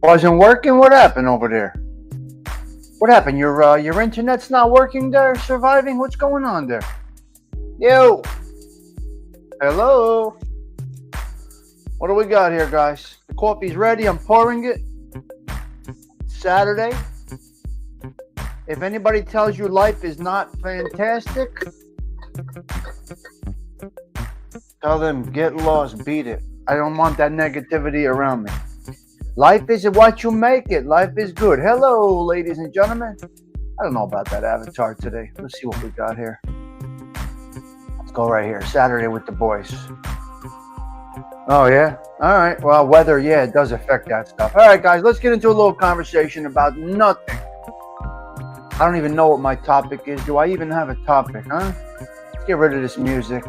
Wasn't working? What happened over there? What happened? Your internet's not working there? Surviving? What's going on there? Yo! Hello? What do we got here, guys? The coffee's ready. I'm pouring it. Saturday. If anybody tells you life is not fantastic, tell them get lost, beat it. I don't want that negativity around me. Life is what you make it. Life is good. Hello, ladies and gentlemen. I don't know about that avatar today. Let's see what we got here. Let's go right here. Saturday with the boys. Oh, yeah? All right. Well, weather, yeah, it does affect that stuff. All right, guys, let's get into a little conversation about nothing. I don't even know what my topic is. Do I even have a topic, huh? Let's get rid of this music.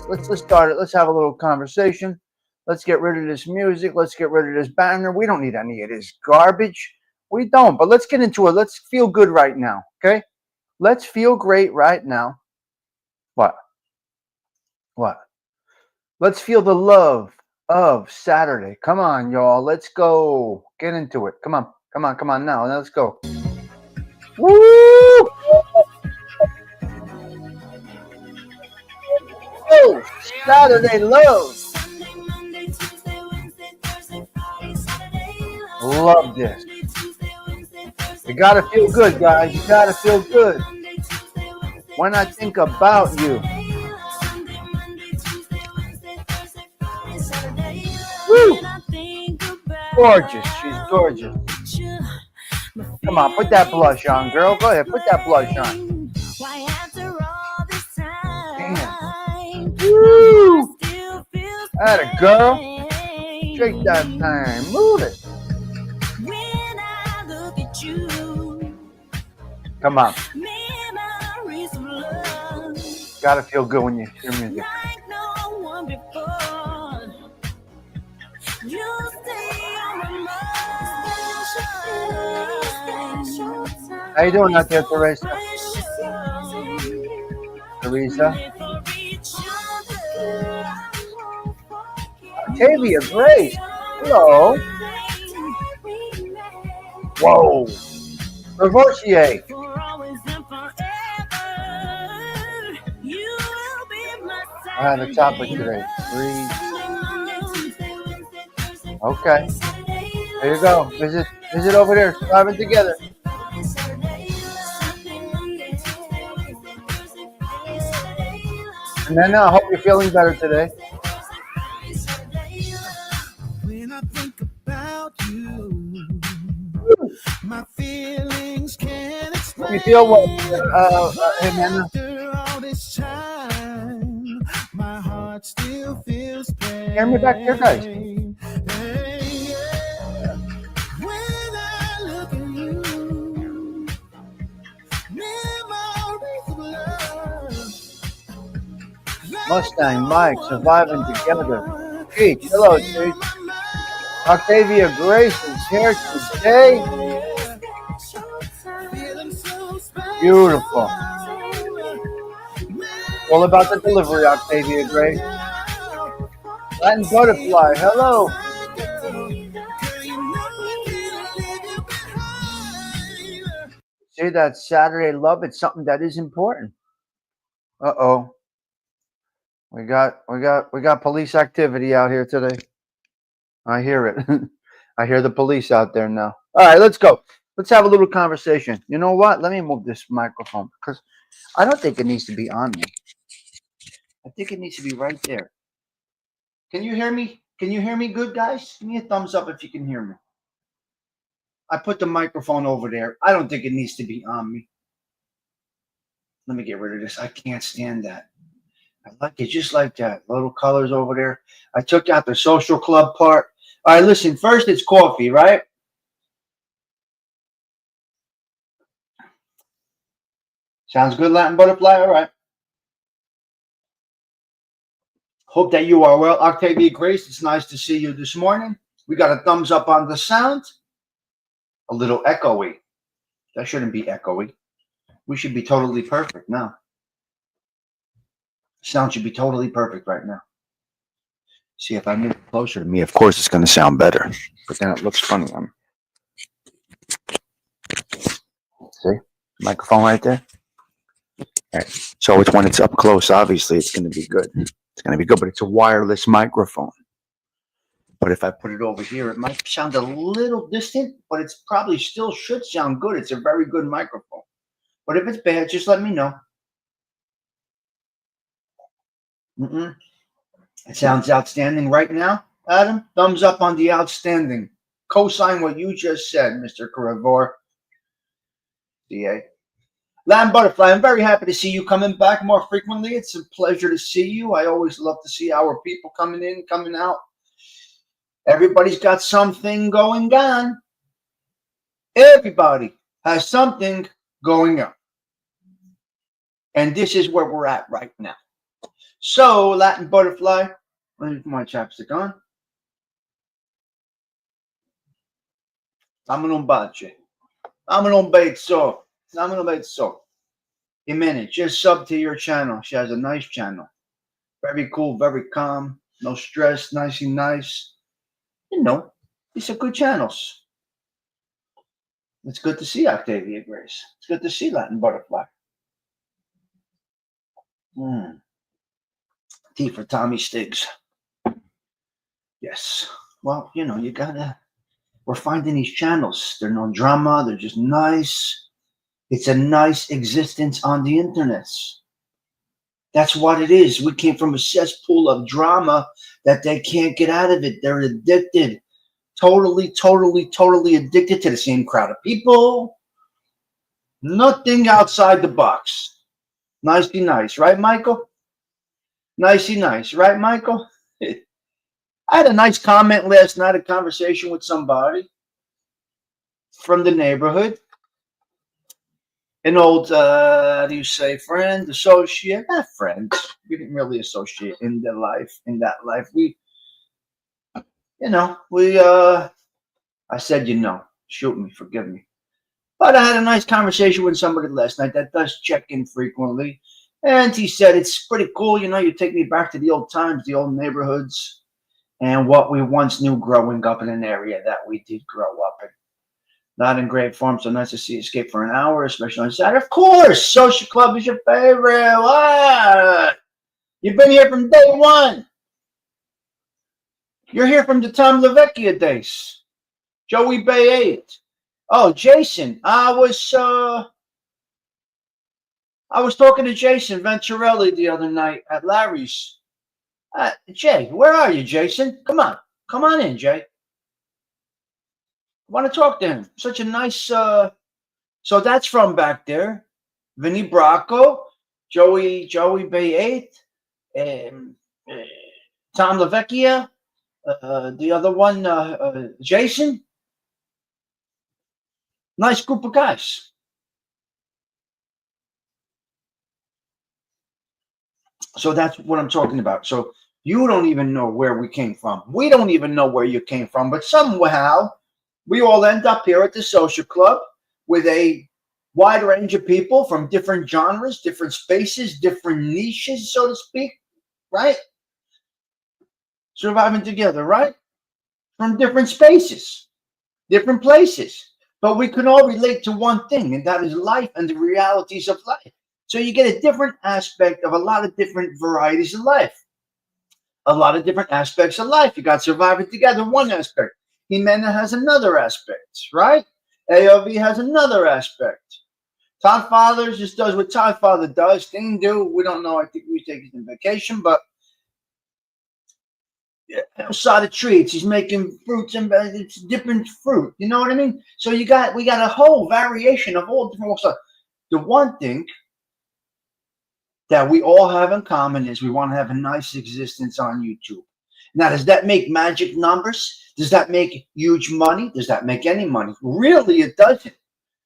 Let's start it. Let's have a little conversation. Let's get rid of this music. Let's get rid of this banner. We don't need any of this garbage. We don't. But let's get into it. Let's feel good right now, okay? Let's feel great right now. What? Let's feel the love of Saturday. Come on, y'all. Let's go. Get into it. Come on now. Let's go. Woo! Oh, Saturday love. Love this. You gotta feel good, guys. You gotta feel good. When I think about you. Woo! Gorgeous. She's gorgeous. Come on, put that blush on, girl. Go ahead, put that blush on. Damn. Woo! Atta girl. Shake that thing. Move it. Come on. Gotta feel good when you hear music. How you doing out there, Teresa? Octavia Grace. Hello. Whoa. Reversier. I have a topic today. Okay. There you go. Visit over there. Surviving together. And then I hope you're feeling better today. When I think about you, my feelings can't explain. You feel what? Hey, man. All this time, my heart still feels pain. Hear me back here, guys. Mustang, Mike, surviving together. Peach, hello, Peach. Octavia Grace is here today. Beautiful. All about the delivery, Octavia Gray. Latin Butterfly, hello. See that Saturday love? It's something that is important. Uh-oh. We got police activity out here today. I hear it. I hear the police out there now. All right, let's go. Let's have a little conversation. You know what? Let me move this microphone because I don't think it needs to be on me. I think it needs to be right there. Can you hear me? Can you hear me good, guys? Give me a thumbs up if you can hear me. I put the microphone over there. I don't think it needs to be on me. Let me get rid of this. I can't stand that. I like it just like that. Little colors over there. I took out the social club part. All right, listen. First, it's coffee, right? Sounds good, Latin Butterfly? All right. Hope that you are well. Octavia Grace, it's nice to see you this morning. We got a thumbs up on the sound. A little echoey. That shouldn't be echoey. We should be totally perfect now. Sound should be totally perfect right now. See, if I move closer to me, of course it's going to sound better. But then it looks funny on me. See? Microphone right there? All right. So it's when it's up close, obviously it's going to be good. It's going to be good, but it's a wireless microphone. But if I put it over here, it might sound a little distant, but it's probably still should sound good. It's a very good microphone. But if it's bad, just let me know. It sounds outstanding right now, Adam. Thumbs up on the outstanding. Co-sign what you just said, Mr. Carivore. DA. Lamb Butterfly, I'm very happy to see you coming back more frequently. It's a pleasure to see you. I always love to see our people coming in, coming out. Everybody's got something going on. Everybody has something going on. And this is where we're at right now. So, Latin Butterfly, let me put my chapstick on. I'm un bezzo. Jimenez, just sub to your channel. She has a nice channel. Very cool, very calm. No stress, nicey nice. You know, these are good channels. It's good to see Octavia Grace. It's good to see Latin Butterfly. Tea for Tommy Stigs. Yes. Well, you know, we're finding these channels. They're no drama. They're just nice. It's a nice existence on the internet. That's what it is. We came from a cesspool of drama that they can't get out of it. They're addicted. Totally addicted to the same crowd of people. Nothing outside the box. Nicey nice, right, Michael? Nicey nice, right, Michael? I had a nice comment last night, a conversation with somebody from the neighborhood. An old, how do you say, friend, associate? Not friends. We didn't really associate in that life. I said, shoot me, forgive me. But I had a nice conversation with somebody last night that does check in frequently. And he said, it's pretty cool. You take me back to the old times, the old neighborhoods, and what we once knew growing up in an area that we did grow up in. Not in great form, so nice to see Escape for an hour, especially on Saturday. Of course, Social Club is your favorite. What? You've been here from day one. You're here from the Tom LaVecchia days. Joey Bay 8. Oh, Jason. I was talking to Jason Venturelli the other night at Larry's. Jay, where are you, Jason? Come on in, Jay. I want to talk to him. Such a nice. So that's from back there. Vinny Bracco, Joey Bay 8, Tom LaVecchia, the other one, Jason. Nice group of guys. So that's what I'm talking about. So you don't even know where we came from. We don't even know where you came from. But somehow we all end up here at the Social Club with a wide range of people from different genres, different spaces, different niches, so to speak, right? Surviving together, right? From different spaces, different places. But we can all relate to one thing, and that is life and the realities of life. So you get a different aspect of a lot of different varieties of life, a lot of different aspects of life. You got surviving together, one aspect. Jimena has another aspect, right? AOV has another aspect. Todd Father just does what Todd Father does. Thing do. We don't know. I think we take his vacation, but outside of treats, he's making fruits and it's different fruit. You know what I mean? So we got a whole variation of all different stuff. The one thing that we all have in common is we want to have a nice existence on YouTube. Now, does that make magic numbers? Does that make huge money? Does that make any money? Really, it doesn't.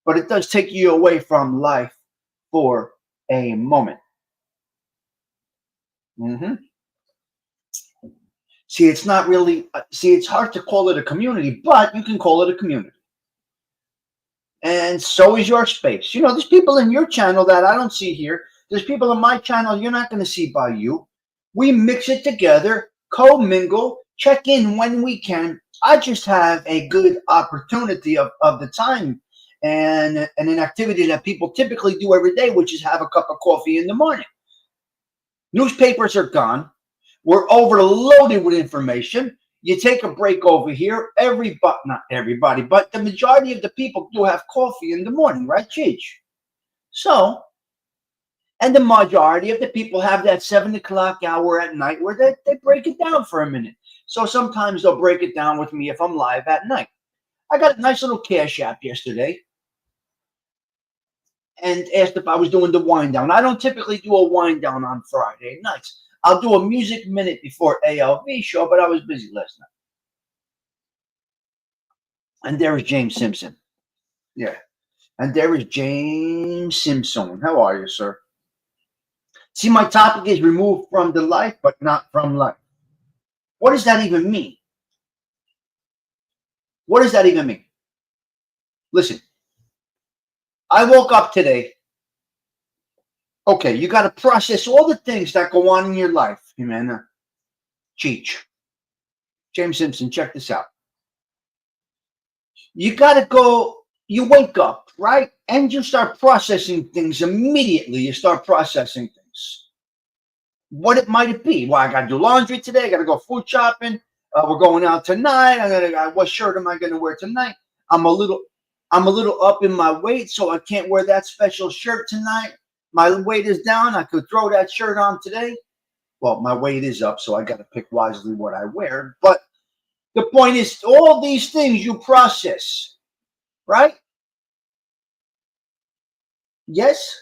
But it does take you away from life for a moment. See, it's not really, it's hard to call it a community, but you can call it a community. And so is your space. You know, there's people in your channel that I don't see here. There's people in my channel you're not going to see by you. We mix it together, co-mingle, check in when we can. I just have a good opportunity of the time and an activity that people typically do every day, which is have a cup of coffee in the morning. Newspapers are gone. We're overloaded with information. You take a break over here. Not everybody, but the majority of the people do have coffee in the morning, right, Cheech? So, and the majority of the people have that 7 o'clock hour at night where they break it down for a minute. So sometimes they'll break it down with me if I'm live at night. I got a nice little Cash App yesterday and asked if I was doing the wind down. I don't typically do a wind down on Friday nights. I'll do a music minute before ALV show, but I was busy last night. And there is James Simpson. Yeah. And there is James Simpson. How are you, sir? See, my topic is removed from the life, but not from life. What does that even mean? What does that even mean? Listen, I woke up today. Okay, you got to process all the things that go on in your life, man. Cheech. James Simpson, check this out. You got to go, you wake up, right? And you start processing things immediately. You start processing things. What it might be? Well, I got to do laundry today. I got to go food shopping. We're going out tonight. What shirt am I going to wear tonight? I'm a little up in my weight, so I can't wear that special shirt tonight. My weight is down. I could throw that shirt on today. Well, my weight is up, so I got to pick wisely what I wear. But the point is, all these things you process, right? Yes?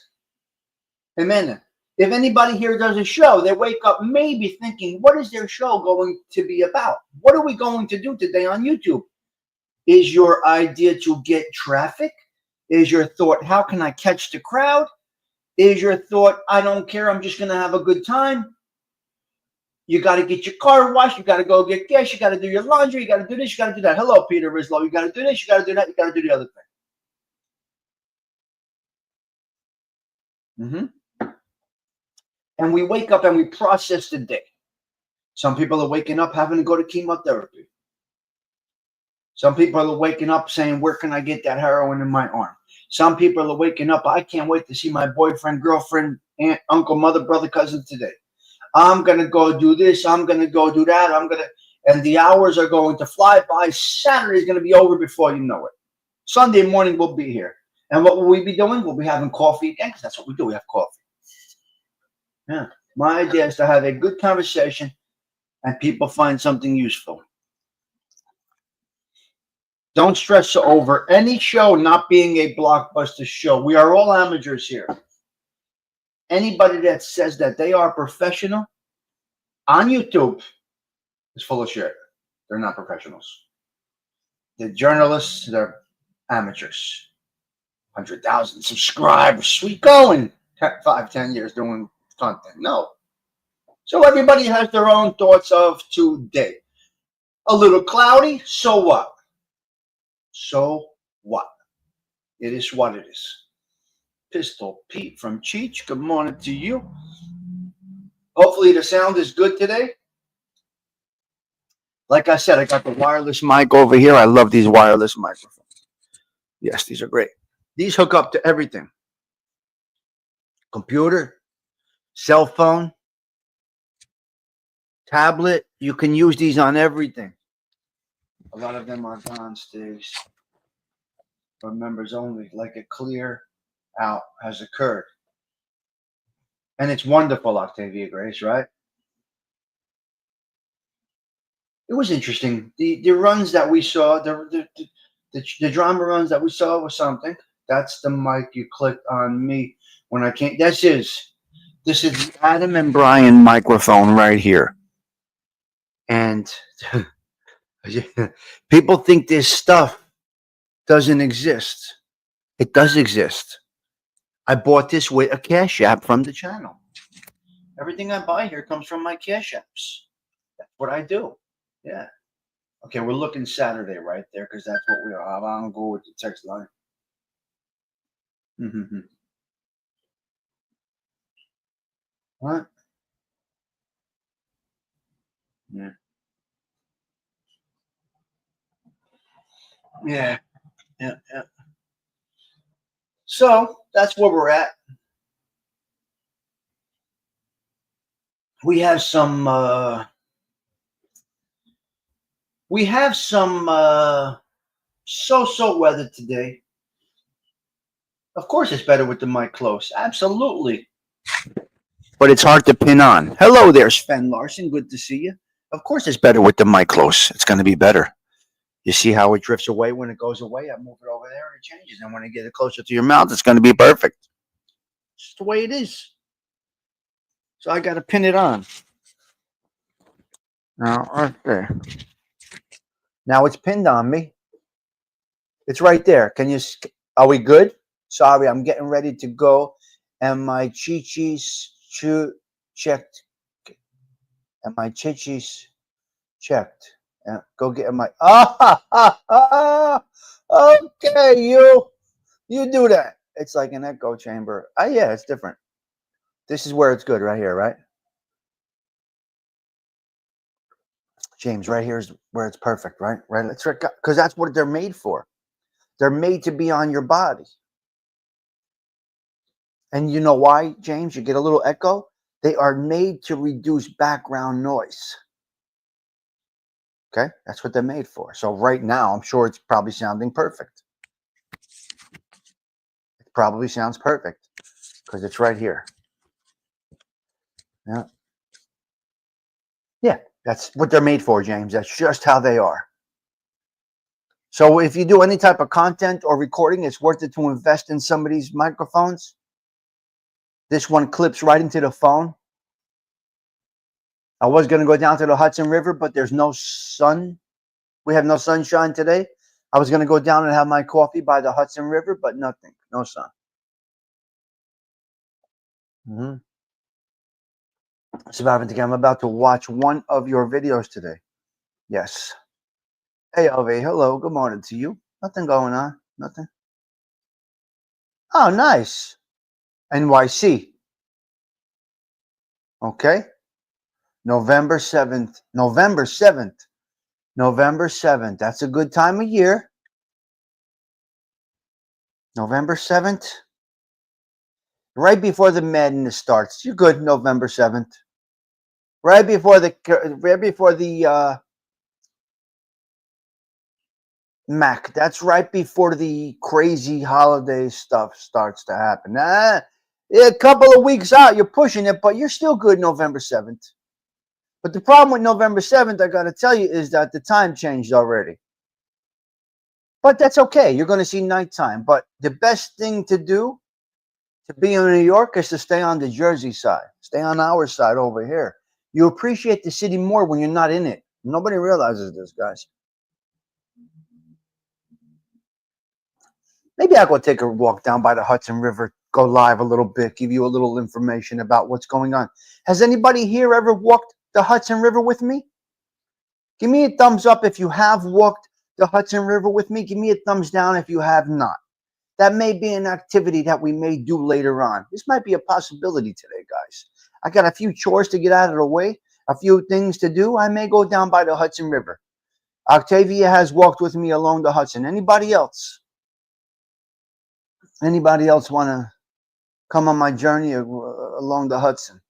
Amen. If anybody here does a show, they wake up maybe thinking, what is their show going to be about? What are we going to do today on YouTube? Is your idea to get traffic? Is your thought, how can I catch the crowd? Is your thought, I don't care, I'm just going to have a good time? You got to get your car washed. You got to go get gas. You got to do your laundry. You got to do this. You got to do that. Hello, Peter Rislow. You got to do this. You got to do that. You got to do the other thing. And we wake up and we process the day. Some people are waking up having to go to chemotherapy. Some people are waking up saying, where can I get that heroin in my arm? Some people are waking up, I can't wait to see my boyfriend, girlfriend, aunt, uncle, mother, brother, cousin today. I'm going to go do this. I'm going to go do that. And the hours are going to fly by. Saturday is going to be over before you know it. Sunday morning we'll be here. And what will we be doing? We'll be having coffee again, because that's what we do. We have coffee. Yeah. My idea is to have a good conversation and people find something useful. Don't stress over any show not being a blockbuster show. We are all amateurs here. Anybody that says that they are professional on YouTube is full of shit. They're not professionals. The journalists, they're amateurs. 100,000 subscribers. Sweet going. 5-10 years doing content. No. So everybody has their own thoughts of today. A little cloudy. So what? So what? It is what it is. Pistol Pete from Cheech. Good morning to you. Hopefully the sound is good today. Like I said, I got the wireless mic over here. I love these wireless microphones. Yes, these are great. These hook up to everything. Computer, cell phone, tablet. You can use these on everything. A lot of them are gone, Stigs. For members only, like a clear out has occurred. And it's wonderful, Octavia Grace, right? It was interesting. The runs that we saw, the drama runs that we saw was something. That's the mic you clicked on me when I came. This is the Adam and Brian microphone right here. And people think this stuff doesn't exist. It does exist. I bought this with a Cash App from the channel. Everything I buy here comes from my Cash Apps. That's what I do. Yeah. Okay, we're looking Saturday right there because that's what we are. I'll go with the text line. Mm-hmm. What? Yeah. Yeah. Yeah. Yeah. So that's where we're at. We have some. So-so weather today. Of course, it's better with the mic close. Absolutely. But it's hard to pin on. Hello there, Sven Larson. Good to see you. Of course, it's better with the mic close. It's going to be better. You see how it drifts away when it goes away? I move it over there and it changes. And when I get it closer to your mouth, it's going to be perfect. It's just the way it is. So I got to pin it on. Now, right there. Now it's pinned on me. It's right there. Are we good? Sorry, I'm getting ready to go. And my chichis checked. And my chichis checked. Yeah, go get my. Okay, you do that. It's like an echo chamber. Yeah, it's different. This is where it's good, right here, right? James, right here is where it's perfect, right? Right. Let's because that's what they're made for. They're made to be on your body. And you know why, James? You get a little echo. They are made to reduce background noise. Okay, that's what they're made for. So right now, I'm sure it's probably sounding perfect. It probably sounds perfect because it's right here. Yeah. Yeah, that's what they're made for, James. That's just how they are. So if you do any type of content or recording, it's worth it to invest in some of these microphones. This one clips right into the phone. I was going to go down to the Hudson River, but there's no sun. We have no sunshine today. I was going to go down and have my coffee by the Hudson River, but nothing. No sun. Surviving together. I'm about to watch one of your videos today. Yes. Hey, LV. Hello. Good morning to you. Nothing going on. Nothing. Oh, nice. NYC. Okay. November 7th. November 7th. November 7th. That's a good time of year. November 7th. Right before the madness starts. You're good. November 7th. Right before the Mac. That's right before the crazy holiday stuff starts to happen. A couple of weeks out, you're pushing it, but you're still good November 7th. But the problem with November 7th, I got to tell you, is that the time changed already. But that's okay. You're going to see nighttime. But the best thing to do to be in New York is to stay on the Jersey side. Stay on our side over here. You appreciate the city more when you're not in it. Nobody realizes this, guys. Maybe I'll go take a walk down by the Hudson River, go live a little bit, give you a little information about what's going on. Has anybody here ever walked the Hudson River with me? Give me a thumbs up if you have walked the Hudson River with me. Give me a thumbs down if you have not. That may be an activity that we may do later on. This might be a possibility today, guys. I got a few chores to get out of the way, a few things to do. I may go down by the Hudson River. Octavia has walked with me along the Hudson. Anybody else? Anybody else want to come on my journey along the Hudson?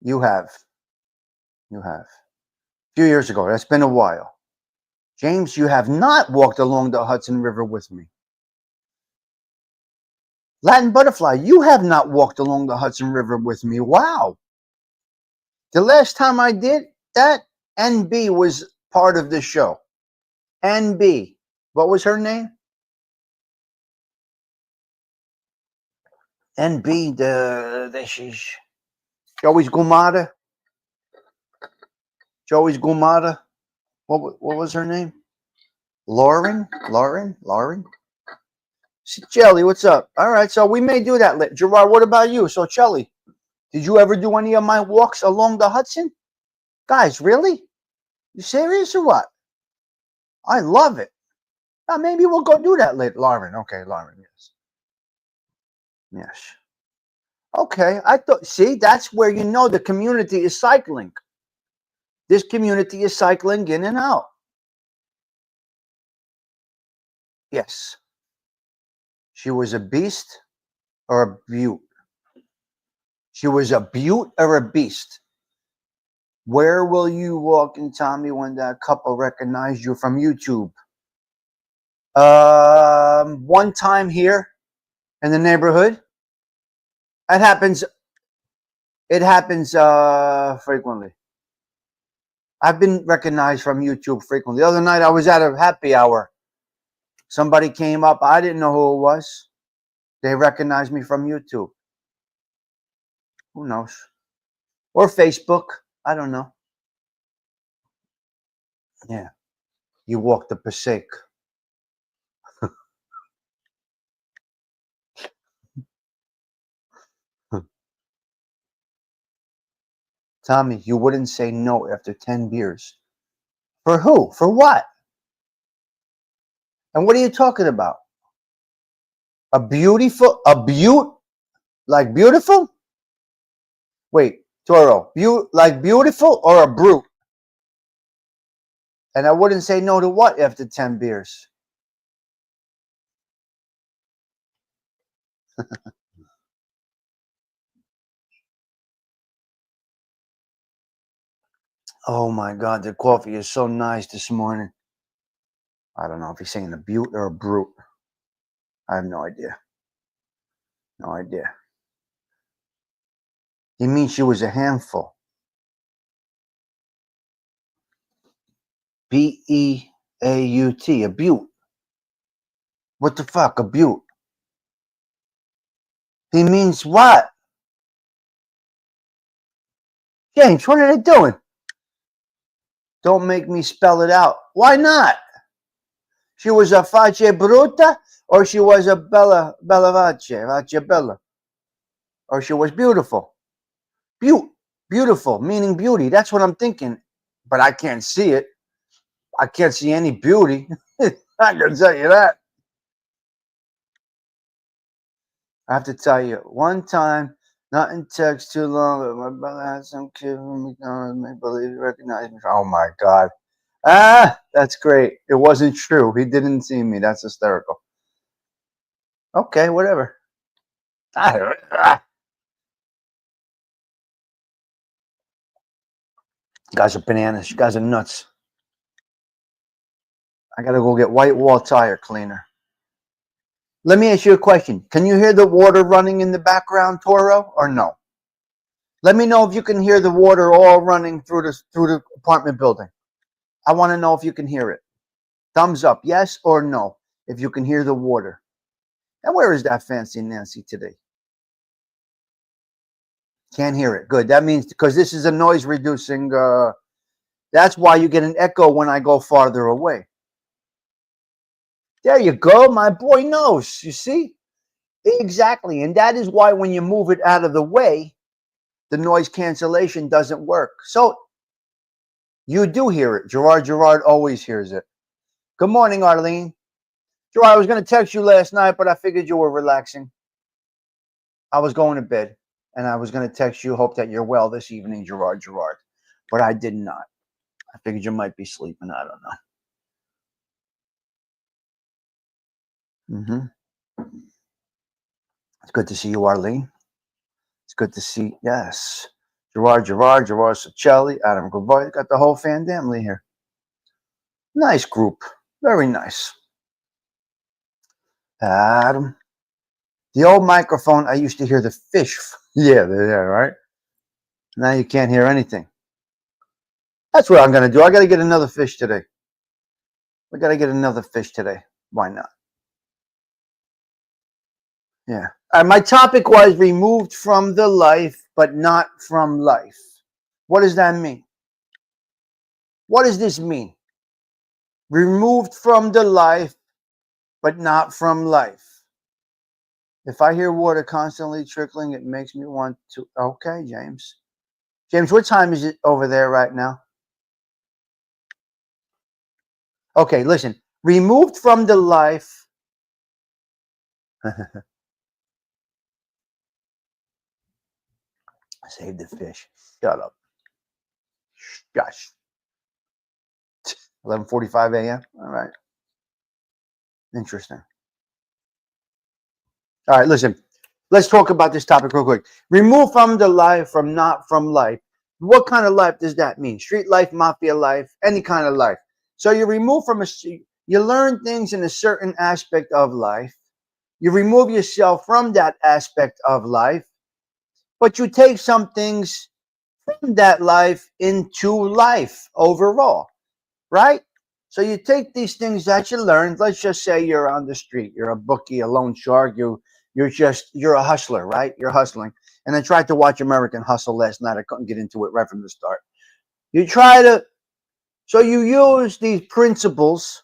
You have. You have. A few years ago. That's been a while. James, you have not walked along the Hudson River with me. Latin Butterfly, you have not walked along the Hudson River with me. Wow. The last time I did that, NB was part of the show. NB. What was her name? NB, she's Joey's Gumada. Joey's Gumada. What was her name? Lauren? Jelly, what's up? All right, so we may do that. Gerard, what about you? So, Chelly, did you ever do any of my walks along the Hudson? Guys, really? You serious or what? I love it. Now, maybe we'll go do that later. Lauren, okay, Lauren, yes. Yes. Okay, see, that's where you know the community is cycling. This community is cycling in and out. Yes. She was a beast or a beaut? She was a beaut or a beast? Where will you walk in, Tommy, when that couple recognized you from YouTube? One time here in the neighborhood. It happens frequently. I've been recognized from YouTube frequently. The other night I was at a happy hour. Somebody came up. I didn't know who it was. They recognized me from YouTube. Who knows? Or Facebook. I don't know. Yeah. You walk the Passaic. Tommy, you wouldn't say no after 10 beers. For who? For what? And what are you talking about? A beaut? Like beautiful? Wait, Toro, like beautiful or a brute? And I wouldn't say no to what after 10 beers? Oh my God, the coffee is so nice this morning. I don't know if he's saying a beaut or a brute. I have no idea. No idea. He means she was a handful. B-E-A-U-T, a beaut. What the fuck, a beaut? He means what? James, what are they doing? Don't make me spell it out. Why not? She was a face bruta, or she was a bella face bella, or she was beautiful. Beautiful, meaning beauty. That's what I'm thinking. But I can't see it. I can't see any beauty. I can tell you that. I have to tell you, one time, not in text too long, but my brother had some kid from McDonald's, make believe he recognized me. Oh my God. Ah, that's great. It wasn't true. He didn't see me. That's hysterical. Okay, whatever. You guys are bananas. You guys are nuts. I gotta go get white wall tire cleaner. Let me ask you a question. Can you hear the water running in the background, Toro, or no? Let me know if you can hear the water all running through the apartment building. I want to know if you can hear it. Thumbs up, yes or no, if you can hear the water. And where is that fancy Nancy today? Can't hear it. Good. That means because this is a noise reducing. That's why you get an echo when I go farther away. There you go. My boy knows. You see? Exactly. And that is why when you move it out of the way, the noise cancellation doesn't work. So you do hear it. Gerard always hears it. Good morning, Arlene. Gerard, I was going to text you last night, but I figured you were relaxing. I was going to bed, and I was going to text you, hope that you're well this evening, Gerard. But I did not. I figured you might be sleeping. I don't know. It's good to see you, Arlene. It's good to see, yes. Gerard Sacelli, Adam Goodboy. Got the whole fan family here. Nice group. Very nice. Adam. The old microphone, I used to hear the fish. Yeah, right? Now you can't hear anything. That's what I'm going to do. I got to get another fish today. We got to get another fish today. Why not? Yeah. My topic was removed from the life, but not from life. What does that mean? What does this mean? Removed from the life, but not from life. If I hear water constantly trickling, it makes me want to. Okay, James. James, what time is it over there right now? Okay, listen. Removed from the life. Save the fish. Shut up. Gosh. 11:45 a.m. All right. Interesting. All right, listen. Let's talk about this topic real quick. Remove from the life, from not from life. What kind of life does that mean? Street life, mafia life, any kind of life. So you remove from you learn things in a certain aspect of life. You remove yourself from that aspect of life, but you take some things from that life into life overall, right? So you take these things that you learned. Let's just say you're on the street, you're a bookie, a loan shark, you're a hustler, right? You're hustling. And I tried to watch American Hustle last night. I couldn't get into it right from the start. So you use these principles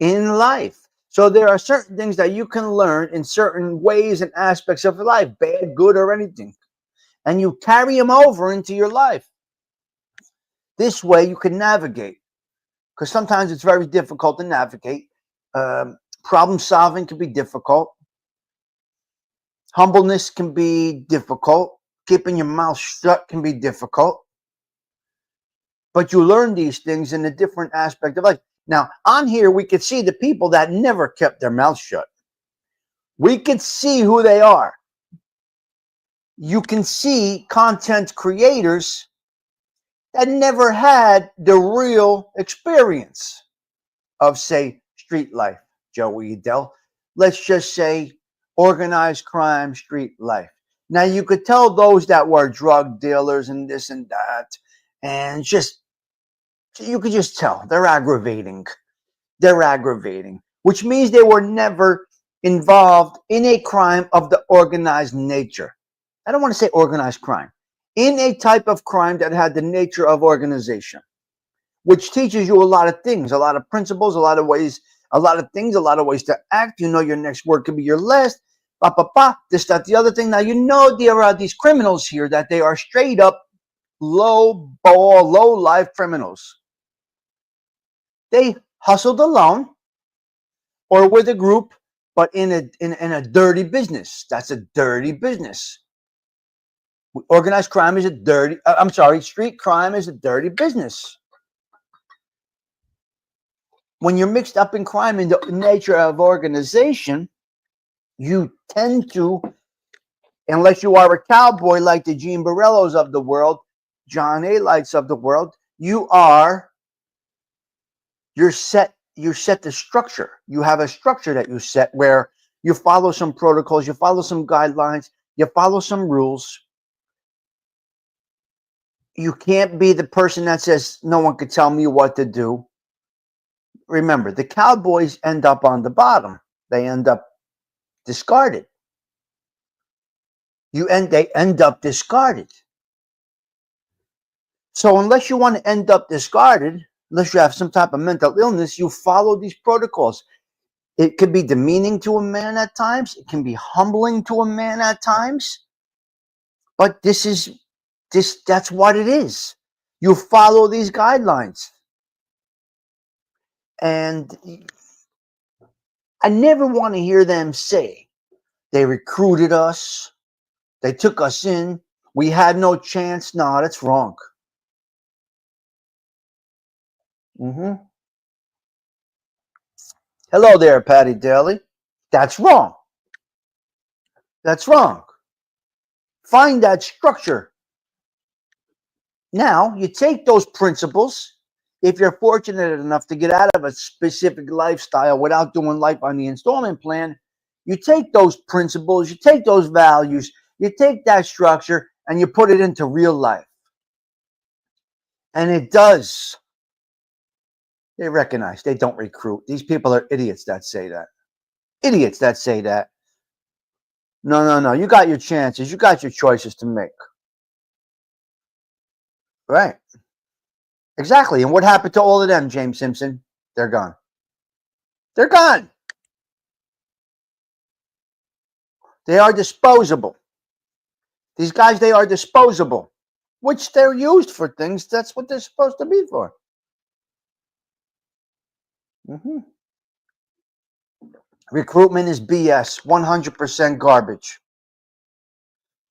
in life. So there are certain things that you can learn in certain ways and aspects of life, bad, good, or anything. And you carry them over into your life. This way you can navigate. Because sometimes it's very difficult to navigate. Problem solving can be difficult. Humbleness can be difficult. Keeping your mouth shut can be difficult. But you learn these things in a different aspect of life. Now, on here, we could see the people that never kept their mouth shut. We could see who they are. You can see content creators that never had the real experience of, say, street life, Joey Dell. Let's just say organized crime, street life. Now, you could tell those that were drug dealers and this and that, and you could just tell they're aggravating. They're aggravating, which means they were never involved in a crime of the organized nature. I don't want to say organized crime, in a type of crime that had the nature of organization, which teaches you a lot of things, a lot of principles, a lot of ways, a lot of things, a lot of ways to act. You know, your next word could be your last. This, that, the other thing. Now, you know, there are these criminals here that they are straight up low life criminals. They hustled alone or with a group, but in a dirty business. That's a dirty business. Organized crime is a dirty, street crime is a dirty business. When you're mixed up in crime in the nature of organization, you tend to, unless you are a cowboy like the Gene Borellos of the world, John A. Lights of the world, you're set the structure. You have a structure that you set where you follow some protocols, you follow some guidelines, you follow some rules. You can't be the person that says, no one could tell me what to do. Remember, the cowboys end up on the bottom. They end up discarded. They end up discarded. So unless you want to end up discarded, unless you have some type of mental illness, you follow these protocols. It can be demeaning to a man at times. It can be humbling to a man at times. But that's what it is. You follow these guidelines. And I never want to hear them say they recruited us, they took us in, we had no chance. No, that's wrong. Mm-hmm. Hello there, Patty Daly. That's wrong. That's wrong. Find that structure. Now, you take those principles. If you're fortunate enough to get out of a specific lifestyle without doing life on the installment plan, you take those principles, you take those values, you take that structure, and you put it into real life. And it does. They recognize they don't recruit. These people are idiots that say that. Idiots that say that. No, no, no. You got your chances. You got your choices to make. Right. Exactly. And what happened to all of them, James Simpson? They're gone. They're gone. They are disposable. These guys, they are disposable, which they're used for things. That's what they're supposed to be for. Mm-hmm. Recruitment is BS. 100% garbage.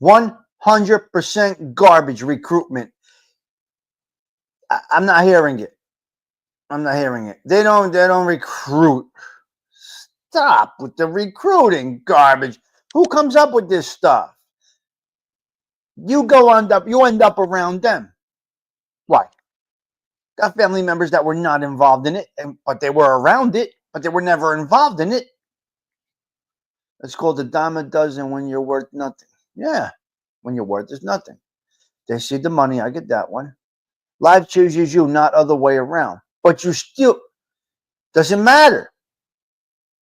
100% garbage recruitment. I'm not hearing it. I'm not hearing it. They don't recruit. Stop with the recruiting garbage. Who comes up with this stuff? You end up around them. Why? Got family members that were not involved in it, but they were around it, but they were never involved in it. It's called a dime a dozen when you're worth nothing. Yeah, when your worth is nothing. They see the money. I get that one. Life chooses you, not other way around. But you still, doesn't matter.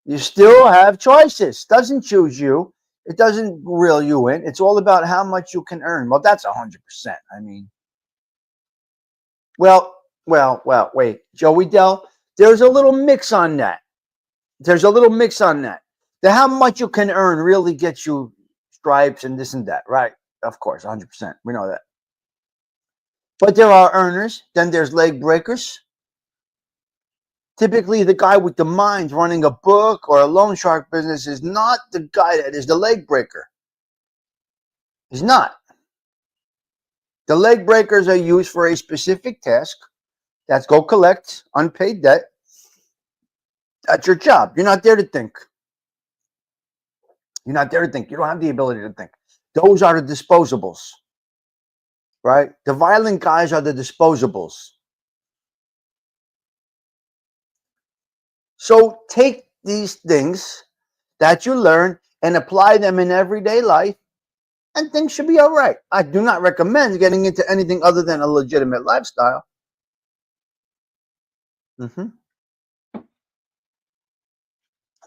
You still have choices. Doesn't choose you. It doesn't reel you in. It's all about how much you can earn. Well, that's 100%. I mean, well, wait. Joey Dell, there's a little mix on that. There's a little mix on that. The how much you can earn really gets you stripes and this and that, right? Of course, 100%. We know that. But there are earners. Then there's leg breakers. Typically, the guy with the mind running a book or a loan shark business is not the guy that is the leg breaker. He's not. The leg breakers are used for a specific task. That's go collect unpaid debt. That's your job. You're not there to think. You're not there to think. You don't have the ability to think. Those are the disposables, right? The violent guys are the disposables. So take these things that you learn and apply them in everyday life, and things should be all right. I do not recommend getting into anything other than a legitimate lifestyle.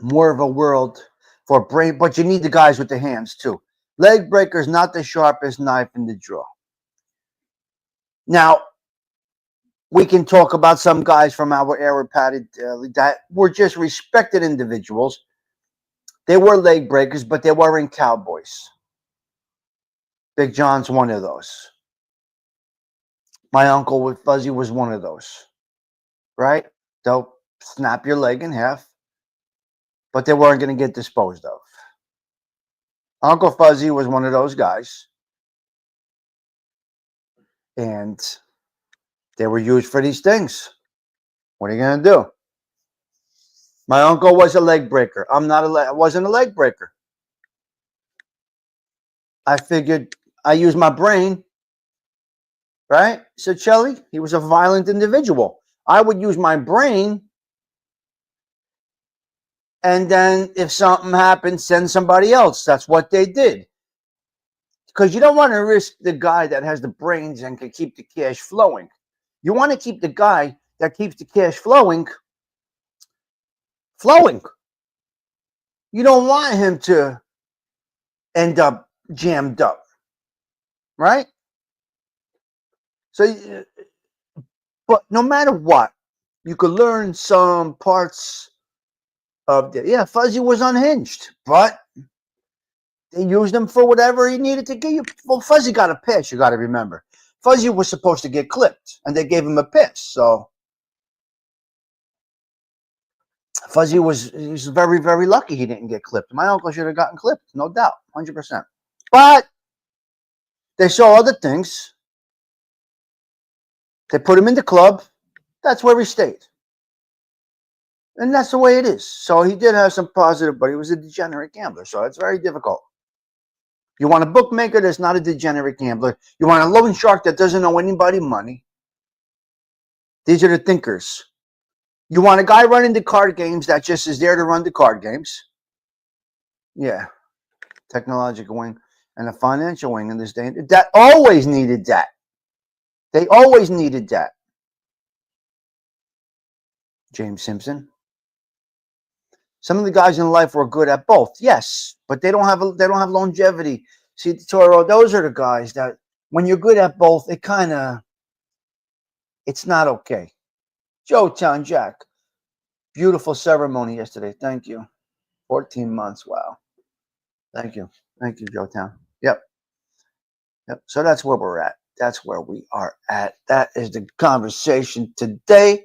More of a world for brain, but you need the guys with the hands too. Leg breaker is not the sharpest knife in the drawer. Now, we can talk about some guys from our era, Patty, that were just respected individuals. They were leg breakers, but they weren't cowboys. Big John's one of those. My uncle with Fuzzy was one of those, right? They'll snap your leg in half, but they weren't going to get disposed of. Uncle Fuzzy was one of those guys, and they were used for these things. What are you going to do? My uncle was a leg breaker. I wasn't a leg breaker. I figured I used my brain, right? So Chelly, he was a violent individual. I would use my brain, and then if something happened, send somebody else. That's what they did. Because you don't want to risk the guy that has the brains and can keep the cash flowing. You want to keep the guy that keeps the cash flowing. You don't want him to end up jammed up, right? So, but no matter what, you could learn some parts of the. Yeah, Fuzzy was unhinged, but they used him for whatever he needed to get. Well, Fuzzy got a piss. You got to remember, Fuzzy was supposed to get clipped, and they gave him a piss. So Fuzzy he's very, very lucky he didn't get clipped. My uncle should have gotten clipped, no doubt, 100%. But they saw other things. They put him in the club. That's where he stayed. And that's the way it is. So he did have some positive, but he was a degenerate gambler. So it's very difficult. You want a bookmaker that's not a degenerate gambler. You want a loan shark that doesn't owe anybody money. These are the thinkers. You want a guy running the card games that just is there to run the card games. Yeah. Technological wing and a financial wing in this day. That always needed that. They always needed that. James Simpson. Some of the guys in life were good at both, yes, but they don't have longevity. See, Toro, those are the guys that when you're good at both, it's not okay. Joe Town Jack, beautiful ceremony yesterday. Thank you. 14 months. Wow. Thank you, Joe Town. Yep. So that's where we're at. That's where we are at. That is the conversation today.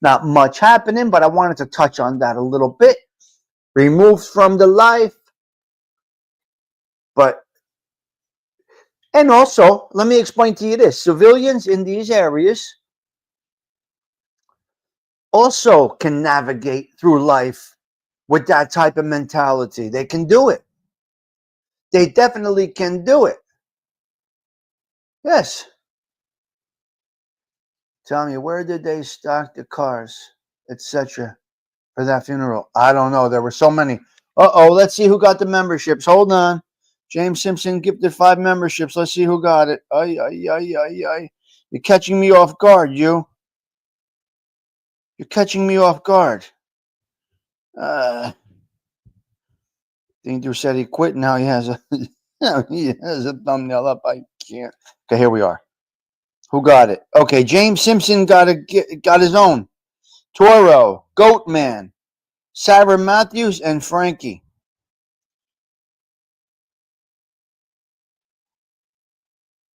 Not much happening, but I wanted to touch on that a little bit. Removed from the life. And also, let me explain to you this. Civilians in these areas also can navigate through life with that type of mentality. They can do it. They definitely can do it. Yes. Tell me, where did they stock the cars, etc., for that funeral? I don't know. There were so many. Let's see who got the memberships. Hold on. James Simpson gifted 5 memberships. Let's see who got it. You're catching me off guard, you. You're catching me off guard. Dean said he quit. Now he has a thumbnail up. I can't. Okay, here we are. Who got it? Okay, James Simpson got his own. Toro, Goatman, Sarah Matthews, and Frankie.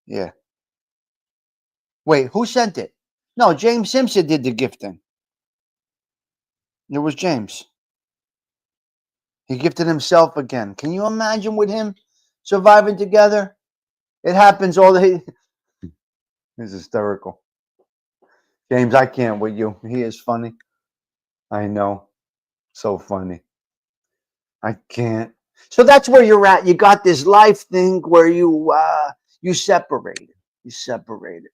Yeah. Wait, who sent it? No, James Simpson did the gifting. It was James. He gifted himself again. Can you imagine with him surviving together? It happens all the... He's hysterical. James, I can't with you. He is funny. I know. So funny. I can't. So that's where you're at. You got this life thing where you separate it. You separate it.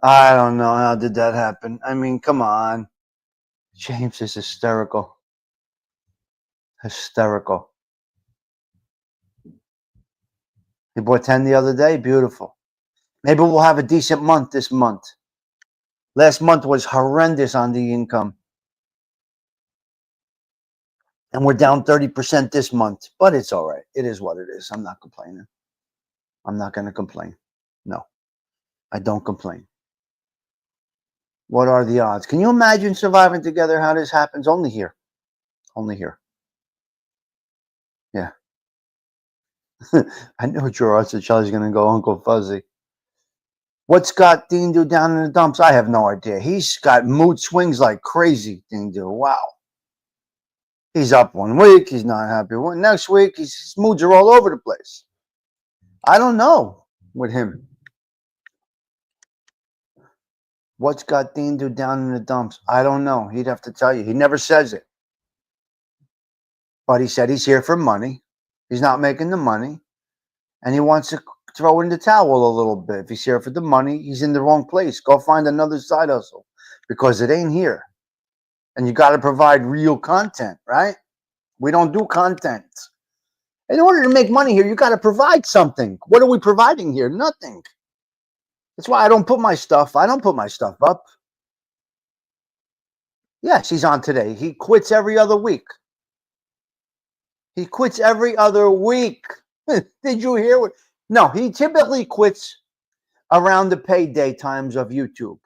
I don't know how did that happen. I mean, come on. James is hysterical. Hysterical. He bought 10 the other day. Beautiful. Maybe we'll have a decent month this month. Last month was horrendous on the income. And we're down 30% this month. But it's all right. It is what it is. I'm not complaining. I'm not going to complain. No. I don't complain. What are the odds? Can you imagine surviving together how this happens? Only here. Only here. Yeah. I know Gerard Sichelli's going to go Uncle Fuzzy. What's Scott Dean do down in the dumps? I have no idea. He's got mood swings like crazy, Dean do. Wow. He's up one week. He's not happy. Next week, his moods are all over the place. I don't know with him. What's Scott Dean do down in the dumps? I don't know. He'd have to tell you. He never says it. But he said he's here for money. He's not making the money. And he wants to throw in the towel a little bit. If he's here for the money, he's in the wrong place. Go find another side hustle because it ain't here. And you got to provide real content, right? We don't do content. In order to make money here, you got to provide something. What are we providing here? Nothing. That's why I don't put my stuff up. Yes, he's on today. He quits every other week. He quits every other week. Did you hear what? No, he typically quits around the payday times of YouTube.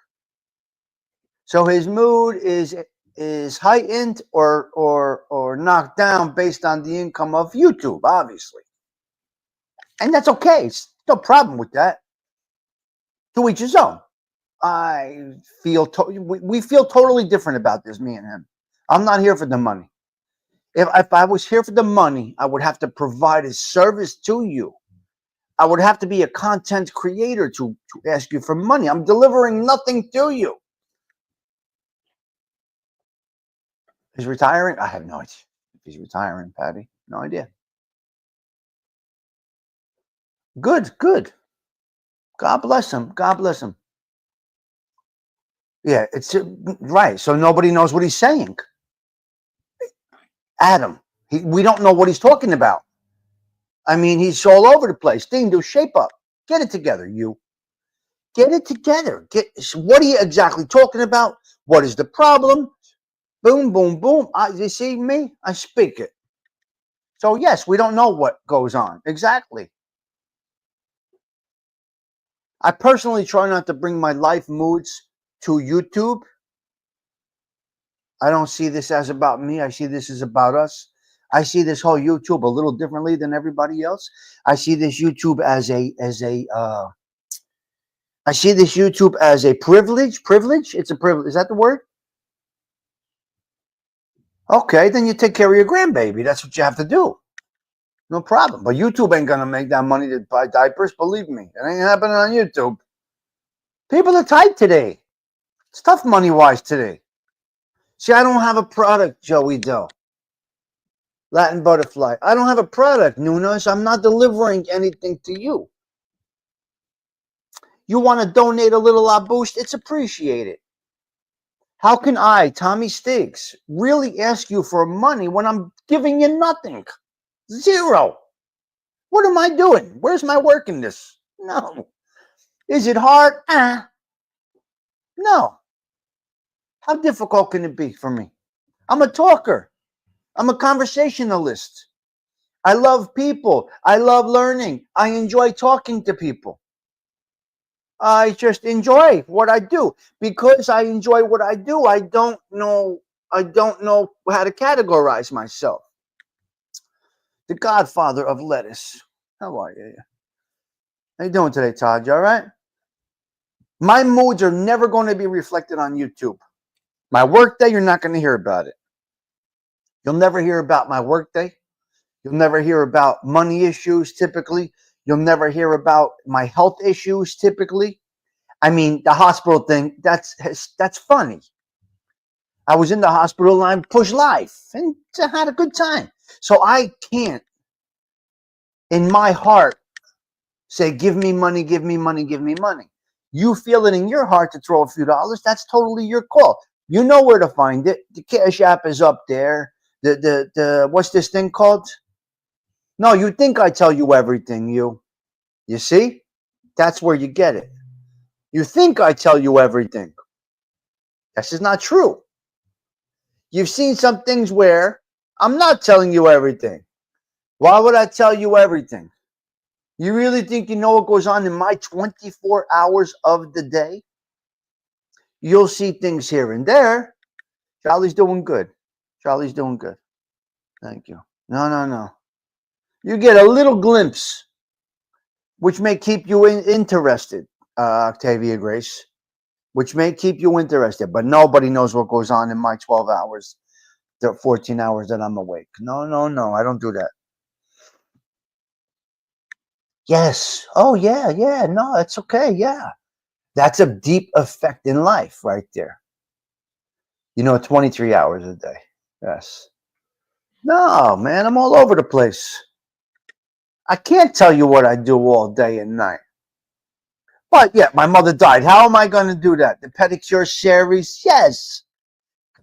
So his mood is heightened or knocked down based on the income of YouTube, obviously. And that's okay. It's no problem with that. To each his own. We feel totally different about this, me and him. I'm not here for the money. If I was here for the money, I would have to provide a service to you. I would have to be a content creator to ask you for money. I'm delivering nothing to you. He's retiring? I have no idea if he's retiring, Patty. No idea. Good, good. God bless him. God bless him. Yeah, it's right. So nobody knows what he's saying. Adam, we don't know what he's talking about. I mean, he's all over the place. Dean, do shape up. Get it together, you. Get it together. What are you exactly talking about? What is the problem? Boom, boom, boom. You see me? I speak it. So yes, we don't know what goes on. Exactly. I personally try not to bring my life moods to YouTube. I don't see this as about me. I see this as about us. I see this whole YouTube a little differently than everybody else. I see this YouTube I see this YouTube as a privilege. Privilege? It's a privilege. Is that the word? Okay, then you take care of your grandbaby. That's what you have to do. No problem. But YouTube ain't gonna make that money to buy diapers. Believe me, it ain't happening on YouTube. People are tight today. It's tough money wise today. See, I don't have a product, Joey Doe. Latin Butterfly. I don't have a product, Nunes. I'm not delivering anything to you. You want to donate a little boost? It's appreciated. How can I, Tommy Stigs, really ask you for money when I'm giving you nothing? Zero. What am I doing? Where's my work in this? No. Is it hard? No. How difficult can it be for me? I'm a talker. I'm a conversationalist. I love people. I love learning. I enjoy talking to people. I just enjoy what I do. Because I enjoy what I do, I don't know how to categorize myself. The godfather of lettuce. How are you? How you doing today, Todd? You all right? My moods are never going to be reflected on YouTube. My workday, you're not going to hear about it. You'll never hear about my workday. You'll never hear about money issues typically. You'll never hear about my health issues typically. I mean, the hospital thing, that's funny. I was in the hospital and I pushed life and I had a good time. So I can't, in my heart, say, give me money, give me money, give me money. You feel it in your heart to throw a few dollars. That's totally your call. You know where to find it. The Cash App is up there. The what's this thing called? No, you think I tell you everything, you. You see? That's where you get it. You think I tell you everything. This is not true. You've seen some things where I'm not telling you everything. Why would I tell you everything? You really think you know what goes on in my 24 hours of the day? You'll see things here and there. Charlie's doing good. Charlie's doing good. Thank you. No. You get a little glimpse, which may keep you interested, Octavia Grace, which may keep you interested, but nobody knows what goes on in my 12 hours, the 14 hours that I'm awake. No, I don't do that. Yes. Oh, yeah. No, it's okay. Yeah. That's a deep effect in life right there. 23 hours a day. Yes. No, man, I'm all over the place. I can't tell you what I do all day and night. But yeah, my mother died. How am I going to do that? The pedicure series? Yes.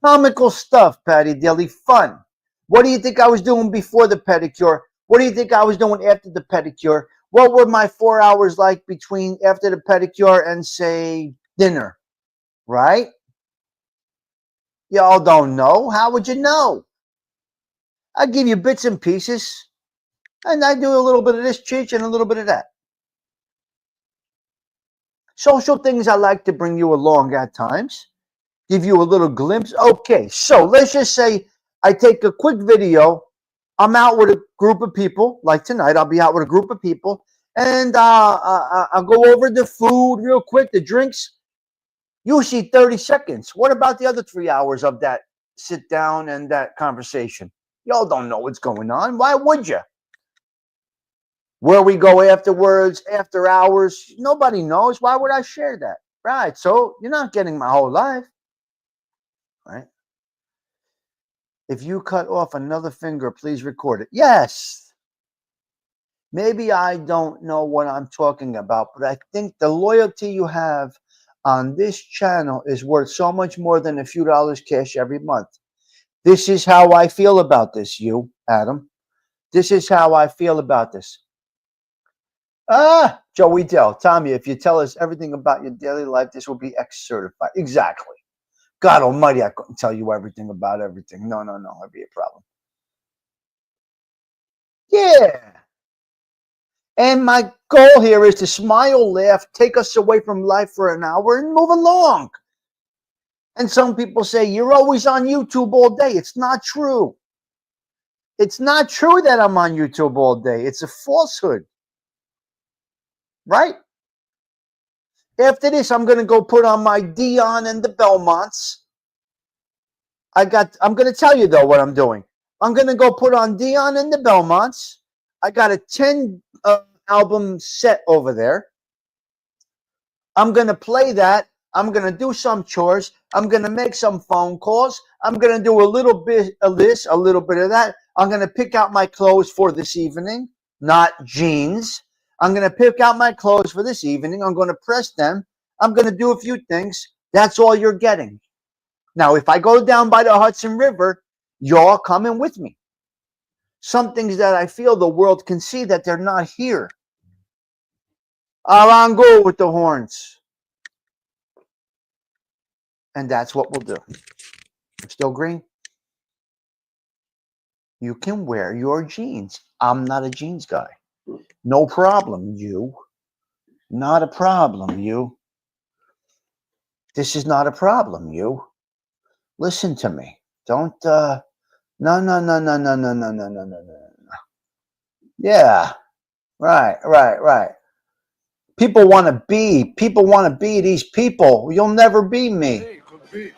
Comical stuff, Patty Daly. Fun. What do you think I was doing before the pedicure? What do you think I was doing after the pedicure? What were my 4 hours like between after the pedicure and, say, dinner? Right? Y'all don't know. How would you know? I give you bits and pieces, and I do a little bit of this church and a little bit of that. Social things I like to bring you along at times, give you a little glimpse. Okay, so let's just say I take a quick video. I'm out with a group of people, like tonight. I'll be out with a group of people, and I'll go over the food real quick, the drinks. You see 30 seconds. What about the other 3 hours of that sit down and that conversation. Y'all don't know what's going on. Why would you? Where we go afterwards, after hours, nobody knows. Why would I share that? Right. So you're not getting my whole life. Right. If you cut off another finger, please record it. Yes. Maybe I don't know what I'm talking about, but I think the loyalty you have on this channel is worth so much more than a few dollars cash every month. This is how I feel about this, you, Adam. This is how I feel about this. Joey Dell, Tommy, if you tell us everything about your daily life, this will be X certified. Exactly. God almighty, I couldn't tell you everything about everything. No, that'd be a problem. Yeah. And my goal here is to smile, laugh, take us away from life for an hour and move along. And some people say, you're always on YouTube all day. It's not true. It's not true that I'm on YouTube all day. It's a falsehood. Right? After this, I'm going to go put on my Dion and the Belmonts. I'm going to tell you, though, what I'm doing. I'm going to go put on Dion and the Belmonts. I got a 10 album set over there. I'm going to play that. I'm going to do some chores. I'm going to make some phone calls. I'm going to do a little bit of this, a little bit of that. I'm going to pick out my clothes for this evening, not jeans. I'm going to pick out my clothes for this evening. I'm going to press them. I'm going to do a few things. That's all you're getting. Now, if I go down by the Hudson River, you're coming with me. Some things that I feel the world can see that they're not here. Arango with the horns. And that's what we'll do. Still green? You can wear your jeans. I'm not a jeans guy. No problem, you. Not a problem, you. This is not a problem, you. Listen to me. Don't, no. Yeah. Right. People want to be these people. You'll never be me. Hey, could be.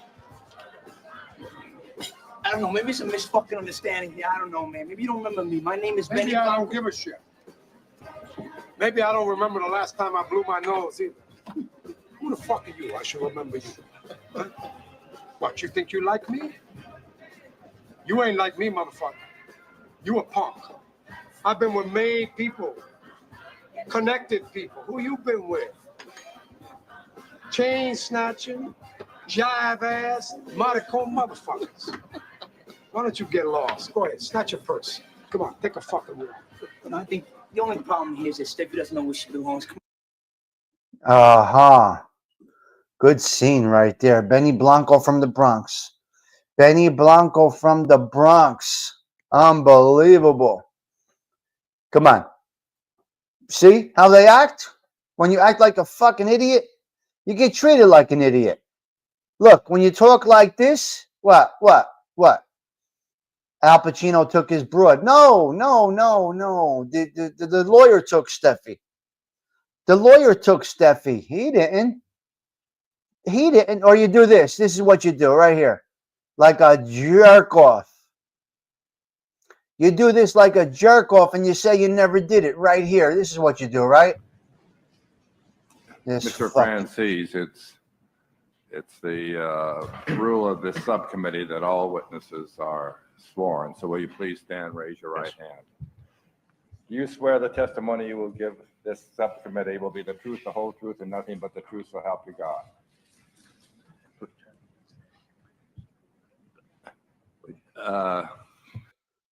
I don't know. Maybe it's a misfucking understanding here. I don't know, man. Maybe you don't remember me. My name is Benny. Maybe I don't give a shit. Maybe I don't remember the last time I blew my nose either. Who the fuck are you? I should remember you. Huh? What, you think you like me? You ain't like me, motherfucker. You a punk. I've been with made people, connected people. Who you been with? Chain snatching, jive ass, maricon motherfuckers. Why don't you get lost? Go ahead, snatch your purse. Come on, take a fucking walk. No, I think the only problem here is that Steffi doesn't know where she belongs. Good scene right there. Benny Blanco from the Bronx. Benny Blanco from the Bronx. Unbelievable. Come on. See how they act? When you act like a fucking idiot, you get treated like an idiot. Look, when you talk like this, what? Al Pacino took his broad. No. The lawyer took Steffi. The lawyer took Steffi. He didn't. Or you do this. This is what you do right here. Like a jerk off. You do this like a jerk off and you say you never did it right here. This is what you do, right? Mr. Francis, it's the rule of this subcommittee that all witnesses are sworn. So will you please stand, raise your right hand. Do you swear the testimony you will give this subcommittee will be the truth, the whole truth, and nothing but the truth, so help you God?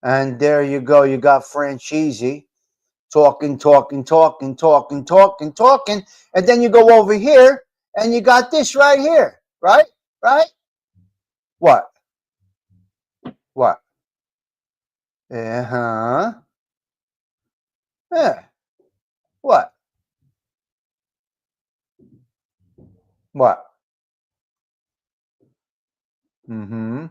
And there you go. You got Franchisi talking. And then you go over here and you got this right here. Right? What? Uh-huh. Yeah. What? Mm-hmm.